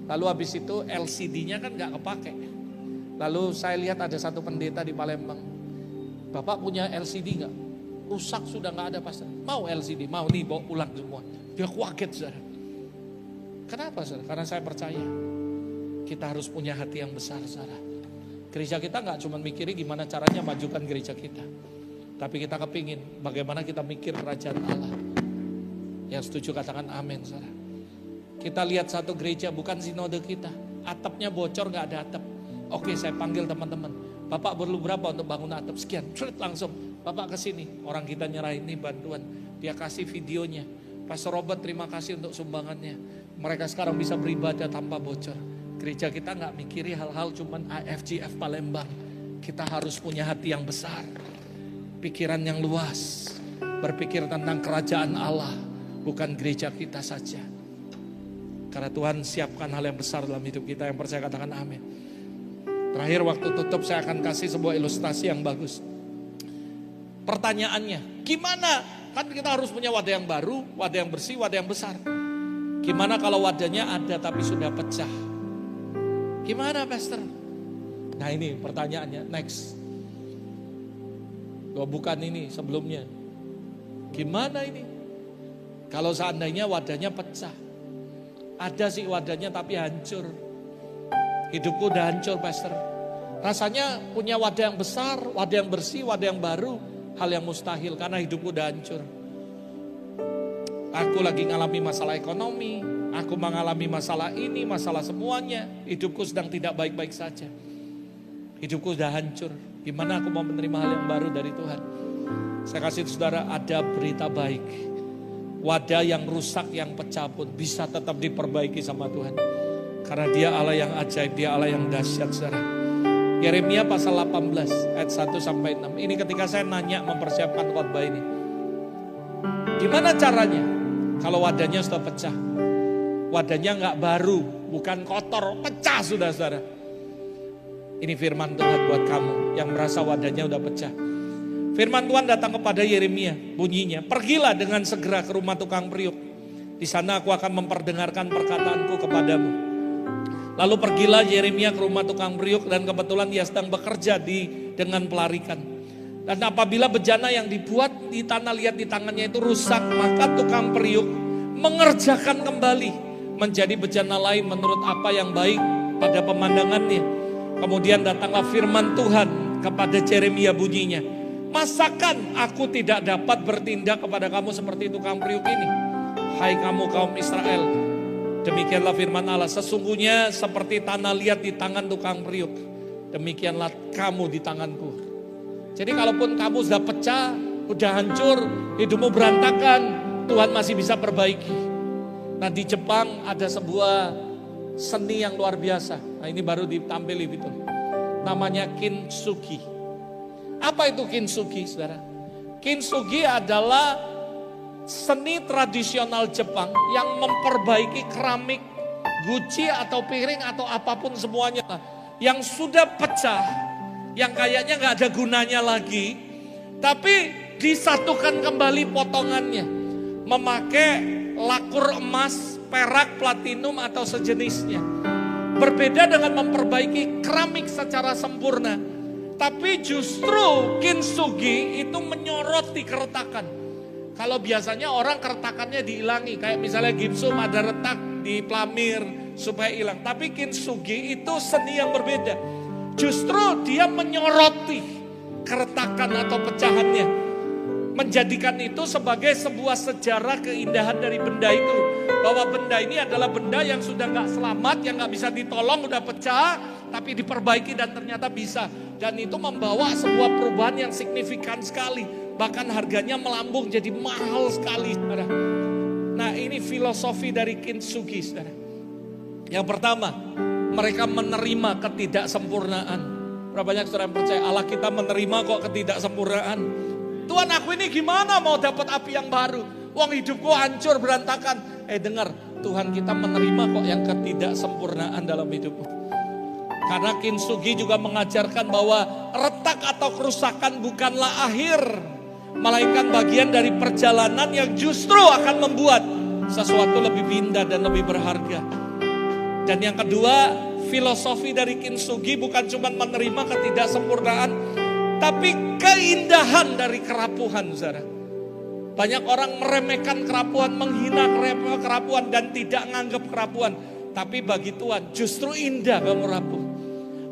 Lalu habis itu LCD-nya kan gak kepake. Lalu saya lihat ada satu pendeta di Palembang, Bapak punya LCD gak? Rusak sudah gak ada pastor. Mau LCD, mau nih bawa pulang semua. Dia kaget saudara. Kenapa saudara? Karena saya percaya kita harus punya hati yang besar saudara. Gereja kita gak cuma mikirin gimana caranya majukan gereja kita, tapi kita kepingin bagaimana kita mikir kerajaan Allah. Yang setuju katakan amin saudara. Kita lihat satu gereja, bukan sinode kita, atapnya bocor gak ada atap. Oke, saya panggil teman-teman, Bapak perlu berapa untuk bangun atap? Sekian, langsung Bapak kesini, orang kita nyerahin nih bantuan. Dia kasih videonya. Pastor Robert terima kasih untuk sumbangannya. Mereka sekarang bisa beribadah tanpa bocor. Gereja kita gak mikiri hal-hal cuman IFGF Palembang. Kita harus punya hati yang besar, pikiran yang luas, berpikir tentang kerajaan Allah, bukan gereja kita saja. Karena Tuhan siapkan hal yang besar dalam hidup kita. Yang percaya katakan amin. Terakhir waktu tutup saya akan kasih sebuah ilustrasi yang bagus. Pertanyaannya, gimana? Kan kita harus punya wadah yang baru, wadah yang bersih, wadah yang besar. Gimana kalau wadahnya ada tapi sudah pecah? Gimana pastor? Nah ini pertanyaannya, next. Bukan ini sebelumnya. Gimana ini? Kalau seandainya wadahnya pecah. Ada sih wadahnya tapi hancur. Hidupku udah hancur pastor. Rasanya punya wadah yang besar, wadah yang bersih, wadah yang baru, hal yang mustahil karena hidupku udah hancur. Aku lagi ngalami masalah ekonomi, aku mengalami masalah ini, masalah semuanya. Hidupku sedang tidak baik-baik saja. Hidupku udah hancur. Gimana aku mau menerima hal yang baru dari Tuhan? Saya kasih saudara, ada berita baik. Wadah yang rusak, yang pecah pun bisa tetap diperbaiki sama Tuhan. Karena dia Allah yang ajaib, dia Allah yang dahsyat saudara. Yeremia pasal 18 ayat 1 sampai 6. Ini ketika saya nanya mempersiapkan khotbah ini. Gimana caranya? Kalau wadahnya sudah pecah. Wadahnya nggak baru, bukan kotor, pecah sudah saudara. Ini firman Tuhan buat kamu yang merasa wadahnya udah pecah. Firman Tuhan datang kepada Yeremia, bunyinya, pergilah dengan segera ke rumah tukang periuk. Di sana aku akan memperdengarkan perkataanku kepadamu. Lalu pergilah Yeremia ke rumah tukang periuk dan kebetulan dia sedang bekerja dengan pelarikan. Dan apabila bejana yang dibuat di tanah liat di tangannya itu rusak, maka tukang periuk mengerjakan kembali menjadi bejana lain menurut apa yang baik pada pemandangannya. Kemudian datanglah firman Tuhan kepada Yeremia bunyinya, masakan aku tidak dapat bertindak kepada kamu seperti tukang periuk ini? Hai kamu kaum Israel, demikianlah firman Allah, sesungguhnya seperti tanah liat di tangan tukang periuk, demikianlah kamu di tanganku. Jadi kalaupun kamu sudah pecah, udah hancur, hidupmu berantakan, Tuhan masih bisa perbaiki. Nah di Jepang ada sebuah seni yang luar biasa. Nah ini baru ditampili gitu. Namanya kintsugi. Apa itu kintsugi, saudara? Kintsugi adalah seni tradisional Jepang yang memperbaiki keramik, guci atau piring atau apapun semuanya yang sudah pecah, yang kayaknya nggak ada gunanya lagi, tapi disatukan kembali potongannya, memakai lakur emas, perak, platinum atau sejenisnya. Berbeda dengan memperbaiki keramik secara sempurna, tapi justru kintsugi itu menyoroti keretakan. Kalau biasanya orang keretakannya dihilangi, kayak misalnya gipsum ada retak di pelamir supaya hilang. Tapi kintsugi itu seni yang berbeda. Justru dia menyoroti keretakan atau pecahannya, menjadikan itu sebagai sebuah sejarah keindahan dari benda itu. Bahwa benda ini adalah benda yang sudah gak selamat, yang gak bisa ditolong, udah pecah, tapi diperbaiki dan ternyata bisa. Dan itu membawa sebuah perubahan yang signifikan sekali. Bahkan harganya melambung jadi mahal sekali, saudara. Nah ini filosofi dari kintsugi, saudara. Yang pertama, mereka menerima ketidaksempurnaan. Berapa banyak saudara yang percaya Allah kita menerima kok ketidaksempurnaan? Tuhan aku ini gimana mau dapat api yang baru? Wong hidupku hancur berantakan. Dengar, Tuhan kita menerima kok yang ketidaksempurnaan dalam hidupmu. Karena kintsugi juga mengajarkan bahwa retak atau kerusakan bukanlah akhir, melainkan bagian dari perjalanan yang justru akan membuat sesuatu lebih indah dan lebih berharga. Dan yang kedua, filosofi dari kintsugi bukan cuma menerima ketidaksempurnaan, tapi keindahan dari kerapuhan, saudara. Banyak orang meremehkan kerapuhan, menghina kerapuhan dan tidak menganggap kerapuhan. Tapi bagi Tuhan justru indah kamu rapuh.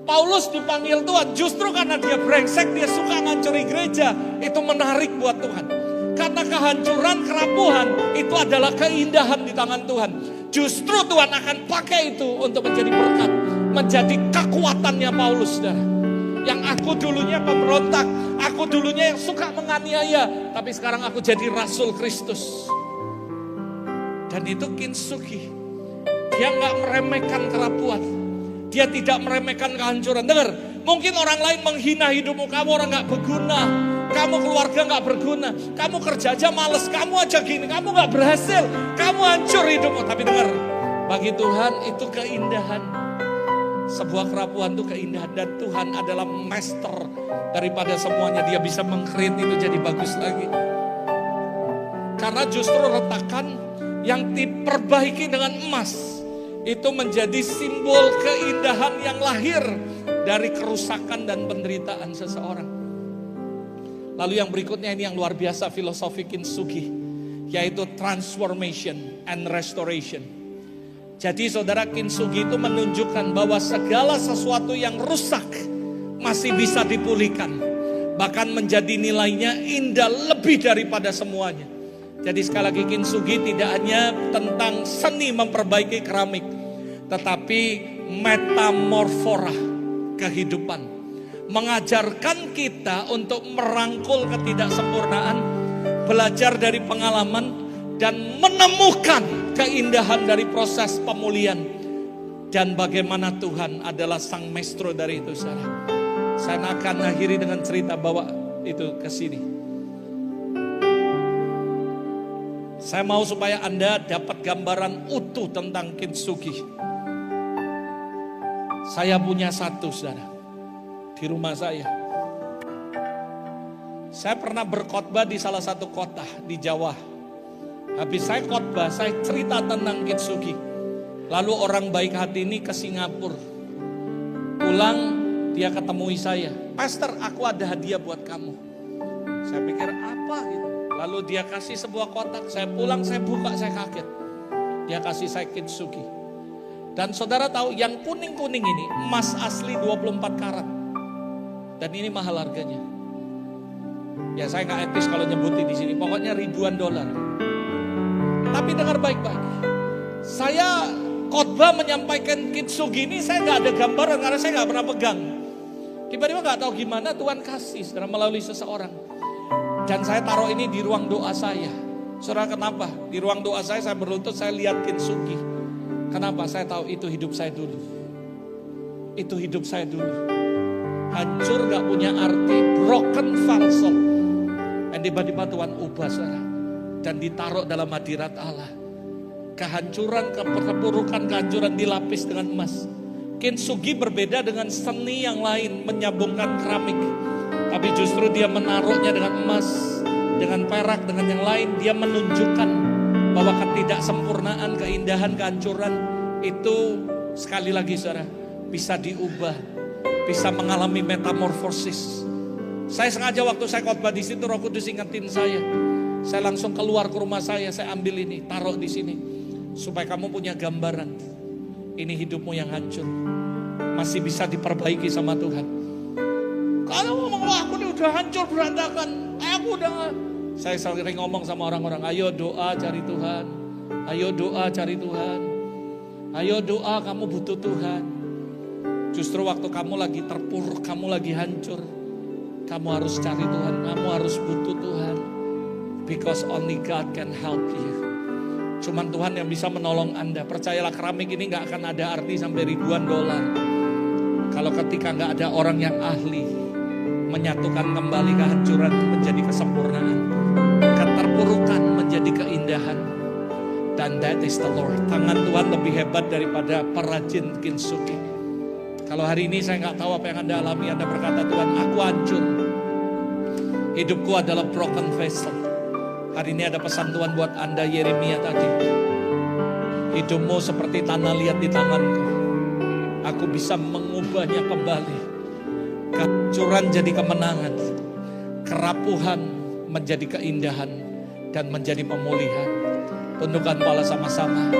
Paulus dipanggil Tuhan justru karena dia brengsek, dia suka ngancuri gereja. Itu menarik buat Tuhan. Karena kehancuran kerapuhan itu adalah keindahan di tangan Tuhan. Justru Tuhan akan pakai itu untuk menjadi berkat, menjadi kekuatannya Paulus, saudara. Yang aku dulunya pemberontak, aku dulunya yang suka menganiaya, tapi sekarang aku jadi Rasul Kristus. Dan itu kintsugi. Dia gak meremehkan kerapuhan, dia tidak meremehkan kehancuran. Dengar, mungkin orang lain menghina hidupmu, kamu orang gak berguna, kamu keluarga gak berguna, kamu kerja aja males, kamu aja gini, kamu gak berhasil, kamu hancur hidupmu. Tapi dengar, bagi Tuhan itu keindahan. Sebuah kerapuhan itu keindahan, dan Tuhan adalah master daripada semuanya. Dia bisa meng-create itu jadi bagus lagi. Karena justru retakan yang diperbaiki dengan emas itu menjadi simbol keindahan yang lahir dari kerusakan dan penderitaan seseorang. Lalu yang berikutnya ini yang luar biasa, filosofi kintsugi, yaitu transformation and restoration. Jadi saudara, kintsugi itu menunjukkan bahwa segala sesuatu yang rusak masih bisa dipulihkan. Bahkan menjadi nilainya indah lebih daripada semuanya. Jadi sekali lagi, kintsugi tidak hanya tentang seni memperbaiki keramik, tetapi metamorfora kehidupan. Mengajarkan kita untuk merangkul ketidaksempurnaan, belajar dari pengalaman, dan menemukan keindahan dari proses pemulihan. Dan bagaimana Tuhan adalah sang maestro dari itu, saudara. Saya akan akhiri dengan cerita, bawa itu ke sini. Saya mau supaya Anda dapat gambaran utuh tentang kintsugi. Saya punya satu, saudara, di rumah saya. Saya pernah berkhotbah di salah satu kota di Jawa. Habis saya khotbah, saya cerita tentang Kitsugi. Lalu orang baik hati ini ke Singapura. Pulang, dia ketemui saya. Pastor, aku ada hadiah buat kamu. Saya pikir apa gitu. Lalu dia kasih sebuah kotak. Saya pulang, saya buka, saya kaget. Dia kasih saya Kitsugi. Dan saudara tahu yang kuning-kuning ini emas asli 24 karat. Dan ini mahal harganya. Ya saya nggak etis kalau nyebutin di sini. Pokoknya ribuan dolar. Tapi dengar baik-baik. Saya khotbah menyampaikan Kitsugi ini, saya nggak ada gambaran karena saya nggak pernah pegang. Tiba-tiba nggak tahu gimana Tuhan kasih secara melalui seseorang. Dan saya taruh ini di ruang doa saya. Saudara, kenapa? Di ruang doa saya berlutut, saya lihat Kitsugi. Kenapa? Saya tahu itu hidup saya dulu. Itu hidup saya dulu. Hancur, gak punya arti, broken vessel. Dan tiba-tiba Tuhan ubah, saudara. Dan ditaruh dalam hadirat Allah. Kehancuran, keterpurukan, kehancuran dilapis dengan emas. Kitsugi berbeda dengan seni yang lain, menyambungkan keramik. Tapi justru dia menaruhnya dengan emas, dengan perak, dengan yang lain. Dia menunjukkan bahwa ketidaksempurnaan, keindahan, kehancuran itu sekali lagi, saudara, bisa diubah, bisa mengalami metamorfosis. Saya sengaja waktu saya khotbah di situ, Roh Kudus ingetin saya. Saya langsung keluar ke rumah saya ambil ini, taruh di sini, supaya kamu punya gambaran. Ini hidupmu yang hancur, masih bisa diperbaiki sama Tuhan. Kalau ngomong, wah aku ini udah hancur berantakan, aku udah. Saya sering ngomong sama orang-orang, ayo doa cari Tuhan. Ayo doa cari Tuhan. Ayo doa, kamu butuh Tuhan. Justru waktu kamu lagi terpuruk, kamu lagi hancur, kamu harus cari Tuhan, kamu harus butuh Tuhan. Because only God can help you. Cuman Tuhan yang bisa menolong Anda. Percayalah, keramik ini gak akan ada arti sampai ribuan dolar. Kalau ketika gak ada orang yang ahli menyatukan kembali kehancuran menjadi kesempurnaan, keterpurukan menjadi keindahan. Dan that is the Lord. Tangan Tuhan lebih hebat daripada perajin Kitsugi. Kalau hari ini saya nggak tahu apa yang Anda alami, Anda berkata, Tuhan, aku hancur, hidupku adalah broken vessel. Hari ini ada pesan Tuhan buat Anda, Yeremia tadi. Hidupmu seperti tanah liat di tanganku. Aku bisa mengubahnya kembali. Kehancuran jadi kemenangan, kerapuhan menjadi keindahan, dan menjadi pemulihan. Tundukkan kepala sama-sama.